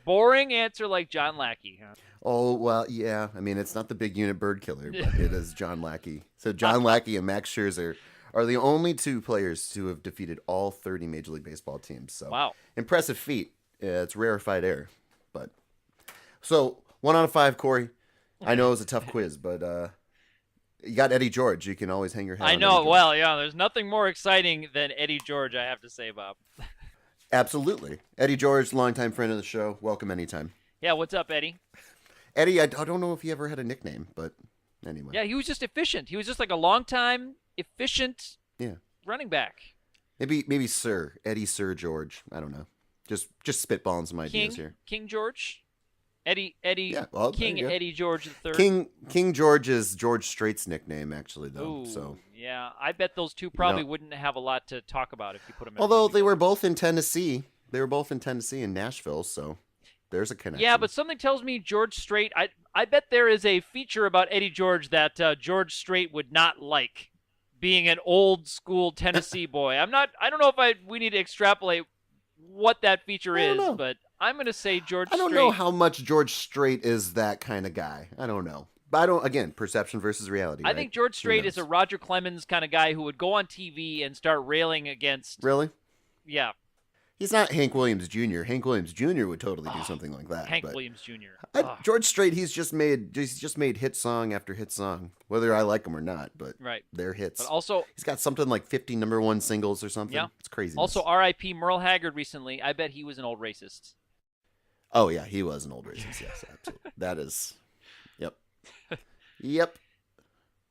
boring answer like John Lackey. Huh? Oh, well, yeah. I mean, it's not the big unit bird killer, but it is John Lackey. So John Lackey and Max Scherzer are the only 2 players to have defeated all 30 Major League Baseball teams. So wow. Impressive feat. It's rarefied air. But so 1 out of 5, Corey. I know it was a tough quiz, but you got Eddie George. You can always hang your hat on I know. Eddie Well, yeah, there's nothing more exciting than Eddie George, I have to say, Bob. Absolutely. Eddie George, longtime friend of the show. Welcome anytime. Yeah, what's up, Eddie? Eddie, I don't know if he ever had a nickname, but anyway. Yeah, he was just efficient. He was just like a long-time, efficient running back. Maybe Sir. Eddie Sir George. I don't know. Just spitballing some ideas here. King George? Eddie yeah, well, King Eddie George III. King George is George Strait's nickname, actually, though. Ooh, so yeah, I bet those 2 probably wouldn't have a lot to talk about if you put them in. Although they were both in Tennessee. They were both in Tennessee and Nashville, so there's a connection. Yeah, but something tells me George Strait, I bet there is a feature about Eddie George that George Strait would not like, being an old school Tennessee boy. I don't know if we need to extrapolate what that feature is, but I'm going to say George I don't Strait. know how much George Strait is that kind of guy. I don't know. But I don't, again, perception versus reality, I right? think George Who Strait is a knows? Roger Clemens kind of guy who would go on TV and start railing against. Really? Yeah. He's not Hank Williams Jr. Hank Williams Jr. would totally do Oh, something like that. Hank But Williams Jr. Oh, George Strait, he's just made hit song after hit song, whether I like them or not. But right. they're hits. But also, He's got something like 50 number one singles or something. yeah. It's crazy. Also, R.I.P. Merle Haggard recently. I bet he was an old racist. Oh yeah, he was an old racist. Yes, absolutely. That is. Yep. Yep.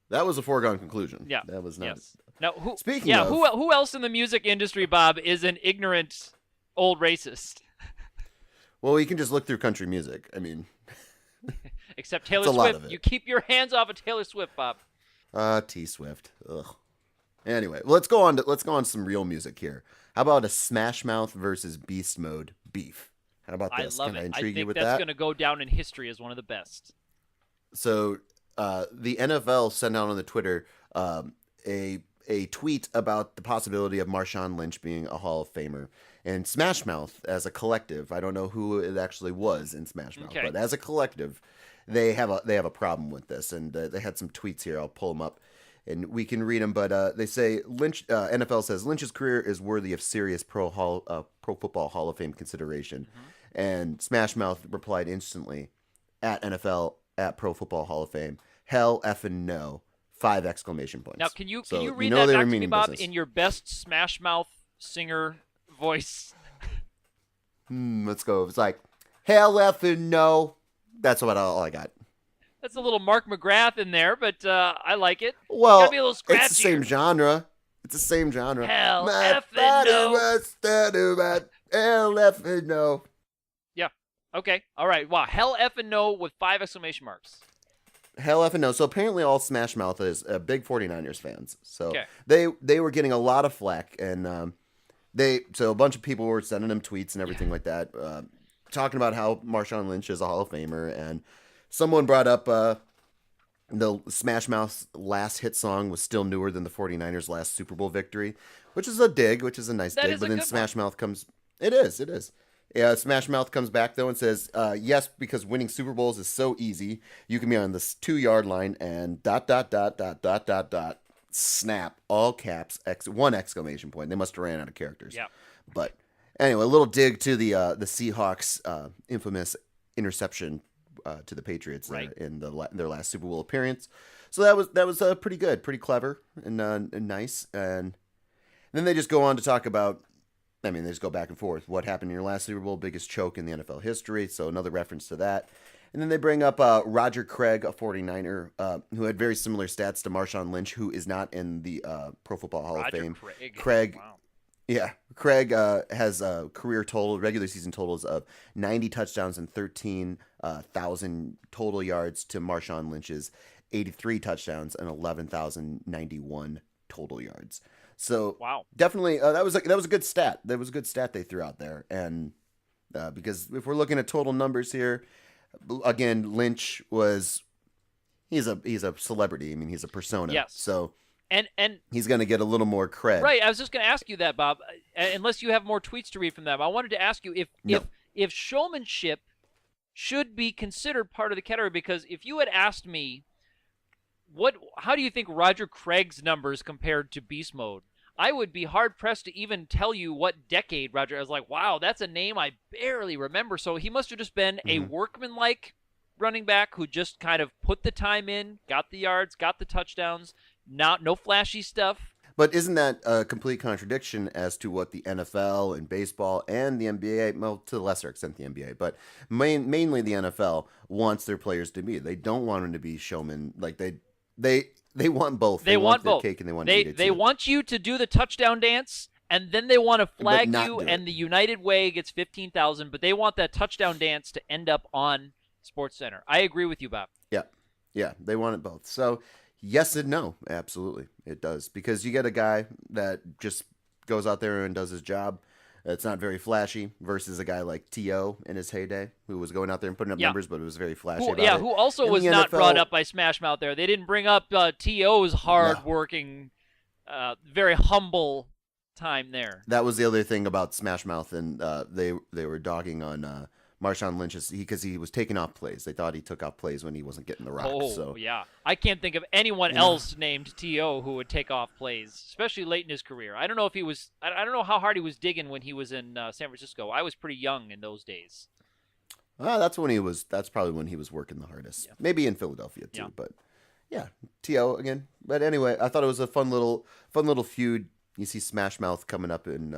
That was a foregone conclusion. Yeah. That was not. Yes. Now, who? Speaking yeah. of, Who else in the music industry, Bob, is an ignorant old racist? well, you can just look through country music. I mean, Except Taylor It's a lot Swift. of it. You keep your hands off of Taylor Swift, Bob. T-Swift. Ugh. Anyway, let's go on to some real music here. How about a Smash Mouth versus Beast Mode beef? How about I this? love Can I it. I intrigue you think with that's that? going to go down in history as one of the best. So, the NFL sent out on the Twitter a tweet about the possibility of Marshawn Lynch being a Hall of Famer. And Smash Mouth, as a collective, I don't know who it actually was in Smash Mouth, Okay. but as a collective, they have a problem with this, and they had some tweets here. I'll pull them up, and we can read them. But they say Lynch. NFL says Lynch's career is worthy of serious Pro Football Hall of Fame consideration, and Smash Mouth replied instantly at NFL at Pro Football Hall of Fame. Hell effing no! 5 exclamation points. Now, can you So, read know that they back were to me, meaning Bob, business. in your best Smash Mouth singer voice? Let's go. It's like hell effing no. That's what all I got. That's a little Mark McGrath in there, but I like it. Well, Gotta be a little it's the same scratchier. genre. It's the same genre. Hell My effing body no. was stunned about hell effing no. Yeah. Okay. All right. Wow. Hell effing no with 5 exclamation marks. Hell effing no. So apparently all Smash Mouth is big 49ers fans. So Okay. they were getting a lot of flack, and so a bunch of people were sending them tweets and everything like that, talking about how Marshawn Lynch is a Hall of Famer, and someone brought up the Smash Mouth's last hit song was still newer than the 49ers' last Super Bowl victory, which is a dig, which is a nice That dig. is But a then good Smash Mouth comes. It is. Yeah, Smash Mouth comes back though and says, "Yes, because winning Super Bowls is so easy. You can be on this 2-yard line and ... snap, all caps, 1 exclamation point. They must have ran out of characters. Yeah. But anyway, a little dig to the Seahawks' infamous interception to the Patriots Right. in their last Super Bowl appearance. So that was pretty good, pretty clever, and nice. And then they just go on to talk about. I mean, they just go back and forth. What happened in your last Super Bowl? Biggest choke in the NFL history. So another reference to that. And then they bring up Roger Craig, a 49er, who had very similar stats to Marshawn Lynch, who is not in the Pro Football Hall Roger of Fame. Craig. Wow. Yeah, Craig has a career total, regular season totals of 90 touchdowns and 13,000 total yards to Marshawn Lynch's 83 touchdowns and 11,091 total yards. So Wow. definitely that was a good stat. That was a good stat they threw out there, and because if we're looking at total numbers here, again, Lynch he's a celebrity. I mean, he's a persona. Yes. So And he's going to get a little more cred. right, I was just going to ask you that, Bob. Unless you have more tweets to read from them, I wanted to ask you No. if showmanship should be considered part of the category. Because if you had asked me, how do you think Roger Craig's numbers compared to Beast Mode? I would be hard pressed to even tell you what decade Roger. I was like, wow, that's a name I barely remember. So he must have just been a workmanlike running back who just kind of put the time in, got the yards, got the touchdowns. No flashy stuff. But isn't that a complete contradiction as to what the NFL and baseball and the NBA, well, to a lesser extent the NBA, but mainly the NFL wants their players to be? They don't want them to be showmen. Like they want both. They want their both. cake and they want to eat it They too. want you to do the touchdown dance, and then they want to flag not you, do and it. the United Way gets 15,000. But they want that touchdown dance to end up on Sports Center. I agree with you, Bob. Yeah, they want it both. So yes and no, absolutely, it does, because you get a guy that just goes out there and does his job. It's not very flashy versus a guy like T.O. in his heyday, who was going out there and putting up Yeah. numbers, but it was very flashy. Who, about yeah, it. who also In was the not NFL brought up by Smash Mouth there. They didn't bring up T.O.'s hard-working, very humble time there. That was the other thing about Smash Mouth, and they were dogging on Marshawn Lynch because he was taking off plays. They thought he took off plays when he wasn't getting the rock. Oh, So yeah. I can't think of anyone else named T.O. who would take off plays, especially late in his career. I don't know if he was – I don't know how hard he was digging when he was in San Francisco. I was pretty young in those days. That's probably when he was working the hardest. Yeah. Maybe in Philadelphia too, but yeah, T.O. again. But anyway, I thought it was a fun little feud. You see Smash Mouth coming up in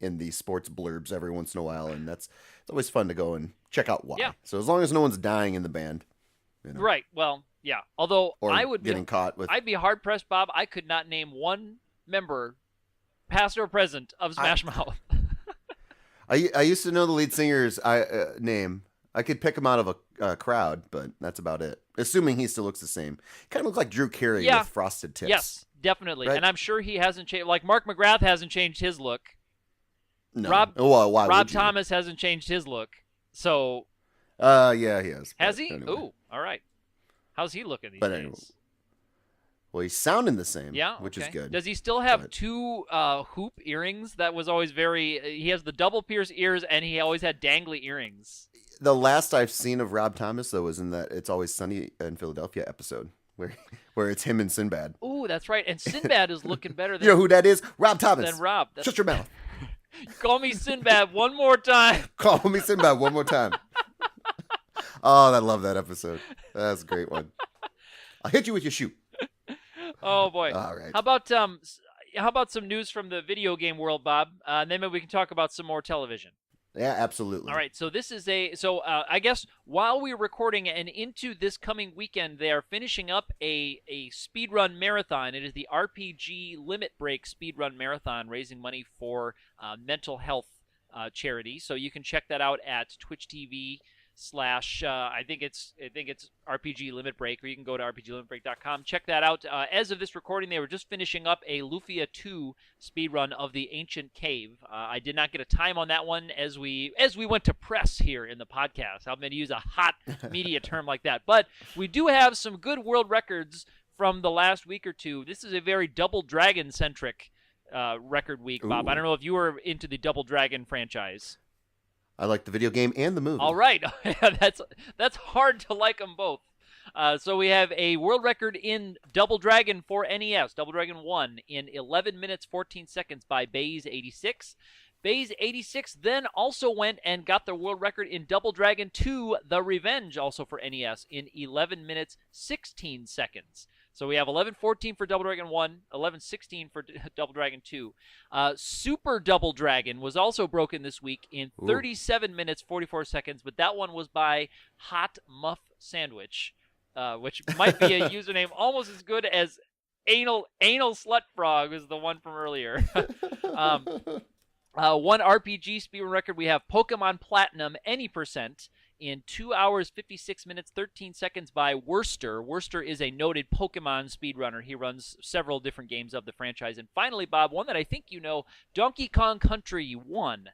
the sports blurbs every once in a while, and it's always fun to go and check out why. Yeah. So as long as no one's dying in the band, Right. Well, yeah. Although or I would getting caught with. I'd be hard pressed, Bob. I could not name one member, past or present, of Smash Mouth. I used to know the lead singer's name. I could pick him out of a crowd, but that's about it. Assuming he still looks the same. Kind of looks like Drew Carey with frosted tips. Yes, definitely. Right? And I'm sure he hasn't changed. Like Mark McGrath hasn't changed his look. No. Rob Thomas hasn't changed his look. So. Yeah, he has. Has he? Anyway. Ooh, all right. How's he looking these days? Anyway. Well, he's sounding the same, yeah, which is good. Does he still have two hoop earrings? That was always he has the double pierced ears, and he always had dangly earrings. The last I've seen of Rob Thomas, though, was in that It's Always Sunny in Philadelphia episode, where it's him and Sinbad. Ooh, that's right. And Sinbad is looking better than you know who that is? Rob Thomas. Than Rob. Shut your mouth. Call me Sinbad one more time. Call me Sinbad one more time. Oh, I love that episode. That's a great one. I'll hit you with your shoe. Oh boy! All right. How about some news from the video game world, Bob? And then maybe we can talk about some more television. Yeah, absolutely. All right. So this is I guess while we're recording and into this coming weekend, they are finishing up a speedrun marathon. It is the RPG Limit Break speedrun marathon, raising money for mental health charity. So you can check that out at Twitch TV. I think it's RPG Limit Break, or you can go to rpglimitbreak.com. Check that out. As of this recording, they were just finishing up a Lufia 2 speedrun of the Ancient Cave. I did not get a time on that one as we went to press here in the podcast. I'm going to use a hot media term like that. But we do have some good world records from the last week or two. This is a very Double Dragon-centric record week, Bob. Ooh. I don't know if you were into the Double Dragon franchise. I like the video game and the movie. All right. That's hard to like them both. So we have a world record in Double Dragon for NES, Double Dragon 1, in 11 minutes, 14 seconds by Baze86. Baze86 then also went and got the world record in Double Dragon 2, The Revenge, also for NES, in 11 minutes, 16 seconds. So we have 11:14 for Double Dragon 1, 11:16 for Double Dragon 2. Super Double Dragon was also broken this week in 37 minutes, 44 seconds, but that one was by Hot Muff Sandwich, which might be a username almost as good as Anal Slut Frog was the one from earlier. One RPG speedrun record, we have Pokemon Platinum, any percent, in 2 hours, 56 minutes, 13 seconds by Worcester. Worcester is a noted Pokemon speedrunner. He runs several different games of the franchise. And finally, Bob, one that I think you know, Donkey Kong Country 1.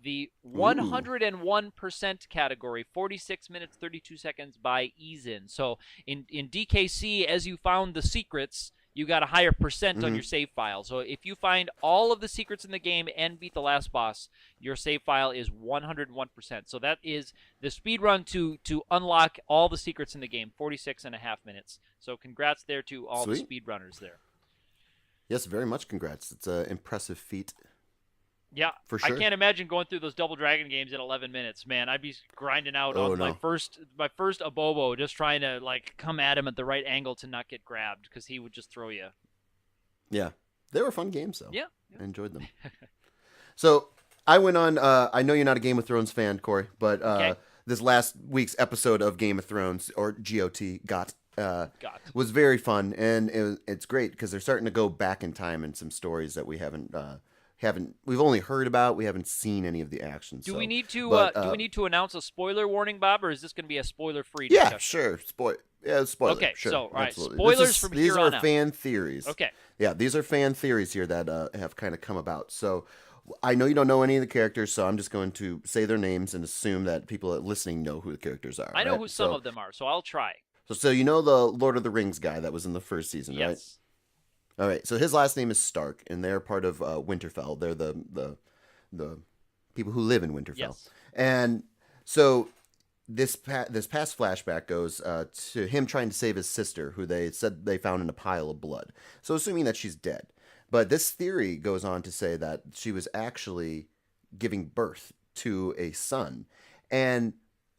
The 101% category, 46 minutes, 32 seconds by Easin. So in DKC, as you found the secrets, you got a higher percent on your save file. So if you find all of the secrets in the game and beat the last boss, your save file is 101%. So that is the speed run to unlock all the secrets in the game, 46.5 minutes. So congrats there to all the speed runners there. Yes, very much congrats. It's an impressive feat. Yeah, for sure. I can't imagine going through those Double Dragon games in 11 minutes, man. I'd be grinding out on my first Abobo, just trying to come at him at the right angle to not get grabbed, because he would just throw you. Yeah, they were fun games though. Yeah. I enjoyed them. So I went on. I know you're not a Game of Thrones fan, Corey, but this last week's episode of Game of Thrones, or GOT, was very fun, and it's great because they're starting to go back in time in some stories that we we've only heard about. We haven't seen any of the action. Do we need to announce a spoiler warning, Bob, or is this going to be a spoiler-free discussion? Yeah, sure. Spoiler. Okay, sure, so all right, absolutely. spoilers from here on out. These are fan theories. Okay. Yeah, these are fan theories here that have kind of come about. So I know you don't know any of the characters, so I'm just going to say their names and assume that people listening know who the characters are. I know who some of them are, so I'll try. So you know the Lord of the Rings guy that was in the first season, right? Yes. All right. So his last name is Stark, and they're part of Winterfell. They're the people who live in Winterfell. Yes. And so this past flashback goes to him trying to save his sister, who they said they found in a pile of blood. So assuming that she's dead, but this theory goes on to say that she was actually giving birth to a son, and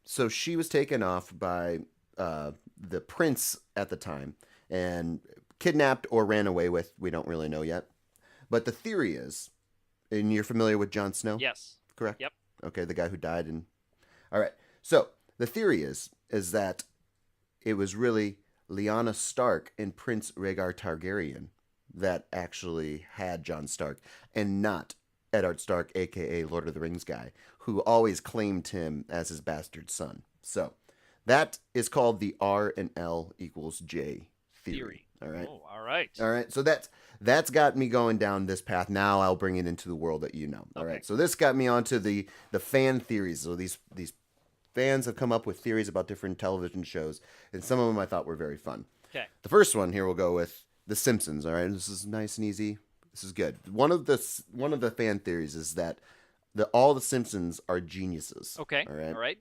so she was taken off by the prince at the time and kidnapped or ran away with. We don't really know yet, but the theory is, and you're familiar with Jon Snow, Yes. correct? Yep. Okay, the guy who died in. All right. So the theory is that it was really Lyanna Stark and Prince Rhaegar Targaryen that actually had Jon Stark, and not Eddard Stark, aka Lord of the Rings guy, who always claimed him as his bastard son. So that is called the R and L equals J theory. All right. Oh, all right. All right. So that's got me going down this path. Now I'll bring it into the world that you know. All Okay. right. So this got me onto the fan theories. So these fans have come up with theories about different television shows, and some of them I thought were very fun. Okay. The first one here we'll go with The Simpsons. All right. This is nice and easy. This is good. One of the fan theories is that all the Simpsons are geniuses. Okay. All right. All right.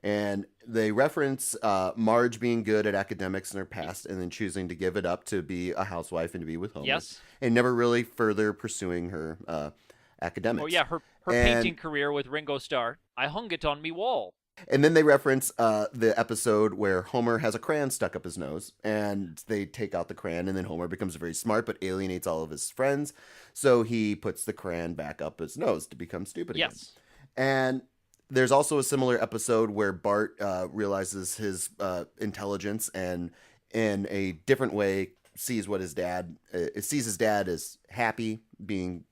And they reference Marge being good at academics in her past and then choosing to give it up to be a housewife and to be with Homer. Yes. And never really further pursuing her academics. Oh yeah, her painting career with Ringo Starr. I hung it on me wall. And then they reference the episode where Homer has a crayon stuck up his nose, and they take out the crayon, and then Homer becomes very smart but alienates all of his friends, so he puts the crayon back up his nose to become stupid again. Yes. And there's also a similar episode where Bart realizes his intelligence and in a different way sees his dad as happy being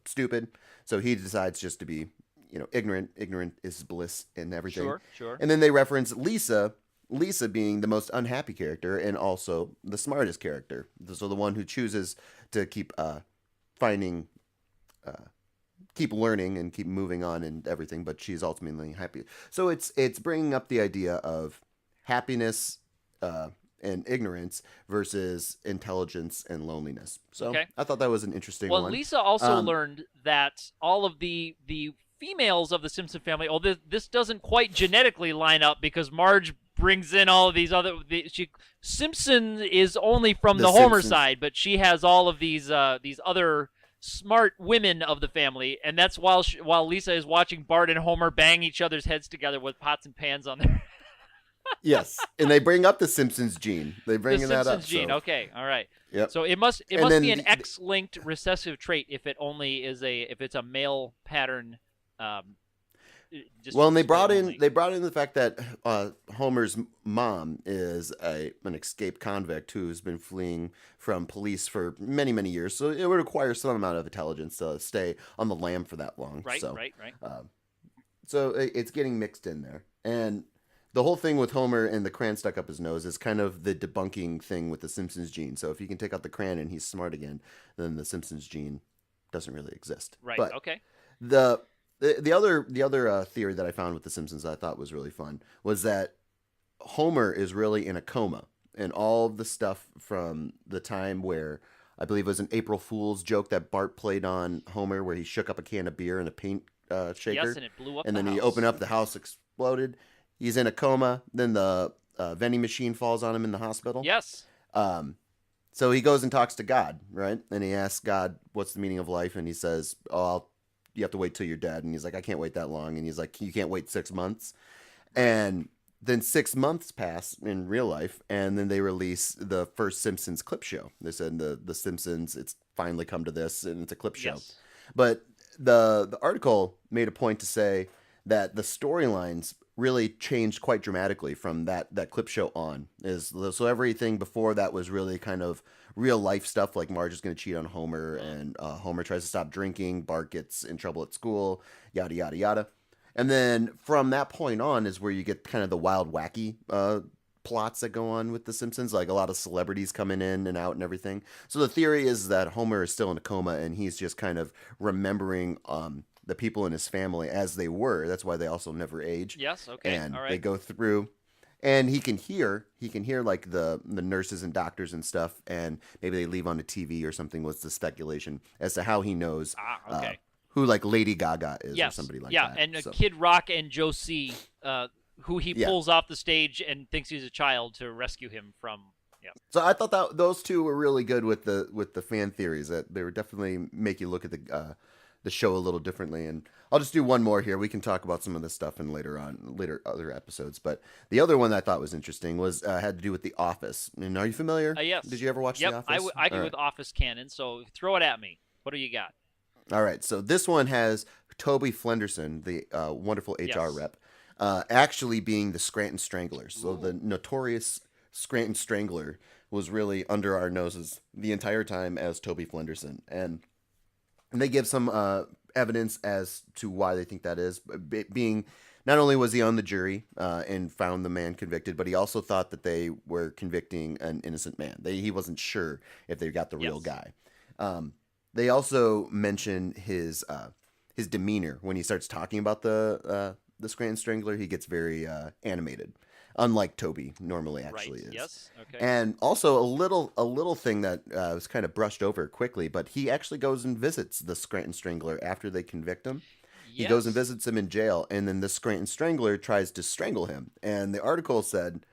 stupid, so he decides just to be ignorant. Ignorant is bliss and everything. Sure. Sure. And then they reference Lisa being the most unhappy character and also the smartest character. So the one who chooses to keep finding, keep learning and keep moving on and everything, but she's ultimately happy. So it's bringing up the idea of happiness and ignorance versus intelligence and loneliness. So Okay. I thought that was an interesting Well, one. Lisa also learned that all of the females of the Simpson family. Oh, this doesn't quite genetically line up because Marge brings in all of these other. Simpson is only from the Homer Simpsons. side, but she has all of these other smart women of the family, and that's while Lisa is watching Bart and Homer bang each other's heads together with pots and pans on there. Yes, and they bring up the Simpsons gene. They bring The that Simpsons up. gene. So. Okay, all right. Yep. So it must then be an X-linked recessive trait if it only is if it's a male pattern. Well, and they brought in only. the fact that Homer's mom is an escaped convict who's been fleeing from police for many years. So it would require some amount of intelligence to stay on the lam for that long. Right, so, right. So it's getting mixed in there, and the whole thing with Homer and the crayon stuck up his nose is kind of the debunking thing with the Simpsons gene. So if you can take out the crayon and he's smart again, then the Simpsons gene doesn't really exist. Right. But Okay. the other theory that I found with The Simpsons that I thought was really fun was that Homer is really in a coma, and all the stuff from the time where I believe it was an April Fool's joke that Bart played on Homer, where he shook up a can of beer in a paint shaker, Yes, and it blew up. and the then he house. opened up, the house exploded. He's in a coma. Then the vending machine falls on him in the hospital. Yes. So he goes and talks to God, right? And he asks God, "What's the meaning of life?" And he says, you have to wait till you're dead. And he's like, "I can't wait that long." And he's like, "You can't wait 6 months." And then 6 months pass in real life, and then they release the first Simpsons clip show. They said the Simpsons, it's finally come to this, and it's a clip show. Yes. But the article made a point to say that the storylines really changed quite dramatically from that clip show on. So everything before that was really kind of real life stuff, like Marge is going to cheat on Homer, and Homer tries to stop drinking, Bart gets in trouble at school, yada yada yada. And then from that point on is where you get kind of the wild, wacky plots that go on with The Simpsons, like a lot of celebrities coming in and out and everything. So the theory is that Homer is still in a coma, and he's just kind of remembering the people in his family as they were. That's why they also never age. Yes. Okay. And All right. they go through, and he can hear like the nurses and doctors and stuff, and maybe they leave on the TV or something. Was the speculation as to how he knows Okay. who like Lady Gaga is or Yes. somebody like Yeah, that. and So, Kid Rock and Josie, who he yeah. pulls off the stage and thinks he's a child to rescue him from. Yeah. So I thought that those two were really good with the fan theories. That they would definitely make you look at the show a little differently. And I'll just do one more here. We can talk about some of this stuff in later other episodes. But the other one that I thought was interesting was had to do with The Office. And are you familiar? Yes. Did you ever watch Yep. The Office? I go All with right. Office canon, so throw it at me. What do you got? All right. So this one has Toby Flenderson, the wonderful HR Yes. rep, actually being the Scranton Strangler. So Ooh. the notorious Scranton Strangler was really under our noses the entire time as Toby Flenderson. And they give some evidence as to why they think that is. Being not only was he on the jury and found the man convicted, but he also thought that they were convicting an innocent man. He wasn't sure if they got the real Yes. guy. They also mention his demeanor when he starts talking about the Scranton Strangler. He gets very animated, unlike Toby normally actually Right. is. Yes. Okay. And also a little thing that was kind of brushed over quickly, but he actually goes and visits the Scranton Strangler after they convict him. He goes and Yes. visits him in jail, and then the Scranton Strangler tries to strangle him. And the article said,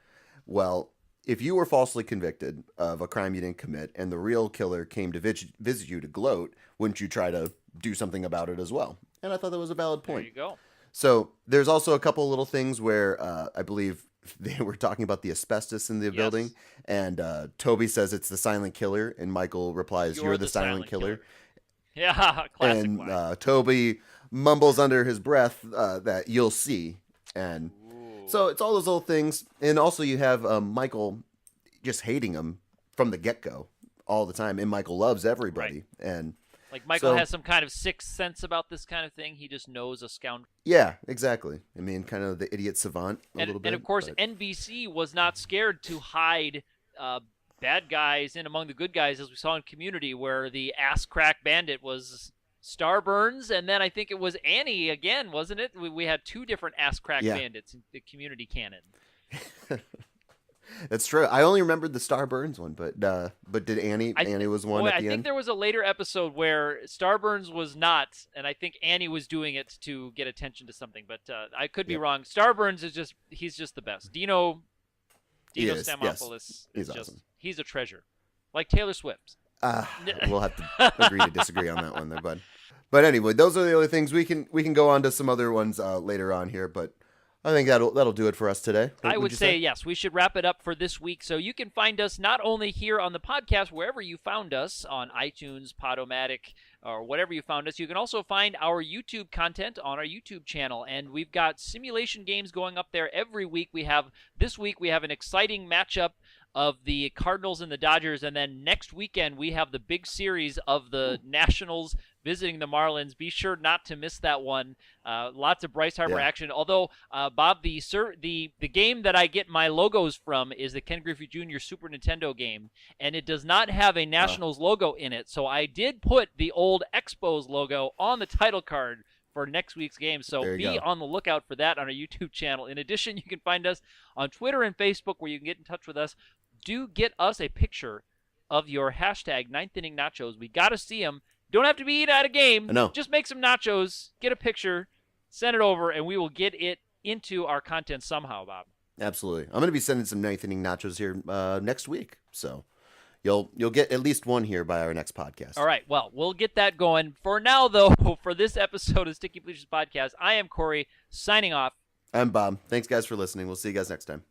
well, if you were falsely convicted of a crime you didn't commit and the real killer came to visit you to gloat, wouldn't you try to do something about it as well? And I thought that was a valid There point. you go. So there's also a couple little things where I believe they were talking about the asbestos in the Yes. building, and Toby says it's the silent killer, and Michael replies, "You're the silent killer." Yeah. Classic And line. Toby mumbles under his breath that you'll see. And Ooh. so it's all those little things. And also you have Michael just hating him from the get-go all the time. And Michael loves everybody. And Like Michael so- has some kind of sixth sense about this kind of thing. He just knows a scoundrel. yeah, exactly. I mean, kind of the idiot savant a little bit. And of course, but- NBC was not scared to hide bad guys in among the good guys, as we saw in Community, where the ass crack bandit was Starburns, and then I think it was Annie again, wasn't it? We had two different ass crack Yeah. bandits in the Community canon. That's true. I only remembered the Star Burns one, but did Annie? Annie was one Boy, at I the think end. there was a later episode where Starburns was not, and I think Annie was doing it to get attention to something, but I could be Yep. wrong. Starburns is he's just the best. Dino He is, yes. Stamopoulos He's is just, awesome. he's a treasure. Like Taylor Swift. We'll have to agree to disagree on that one there, bud. But anyway, those are the other things. We can go on to some other ones later on here, but I think that'll do it for us today. I would you say yes, we should wrap it up for this week. So you can find us not only here on the podcast, wherever you found us, on iTunes, Podomatic, or whatever you found us. You can also find our YouTube content on our YouTube channel, and we've got simulation games going up there every week. This week we have an exciting matchup of the Cardinals and the Dodgers, and then next weekend we have the big series of the Nationals visiting the Marlins. Be sure not to miss that one. Lots of Bryce Harper action. Although, Bob, the game that I get my logos from is the Ken Griffey Jr. Super Nintendo game, and it does not have a Nationals logo in it. So I did put the old Expos logo on the title card for next week's game. So There you be go. on the lookout for that on our YouTube channel. In addition, you can find us on Twitter and Facebook, where you can get in touch with us. Do get us a picture of your hashtag ninth inning nachos. We got to see them. Don't have to be eating at a game. I know. Just make some nachos, get a picture, send it over, and we will get it into our content somehow, Bob. Absolutely. I'm going to be sending some ninth inning nachos here next week, so you'll get at least one here by our next podcast. All right. Well, we'll get that going. For now, though, for this episode of Sticky Bleachers Podcast, I am Corey, signing off. I'm Bob. Thanks, guys, for listening. We'll see you guys next time.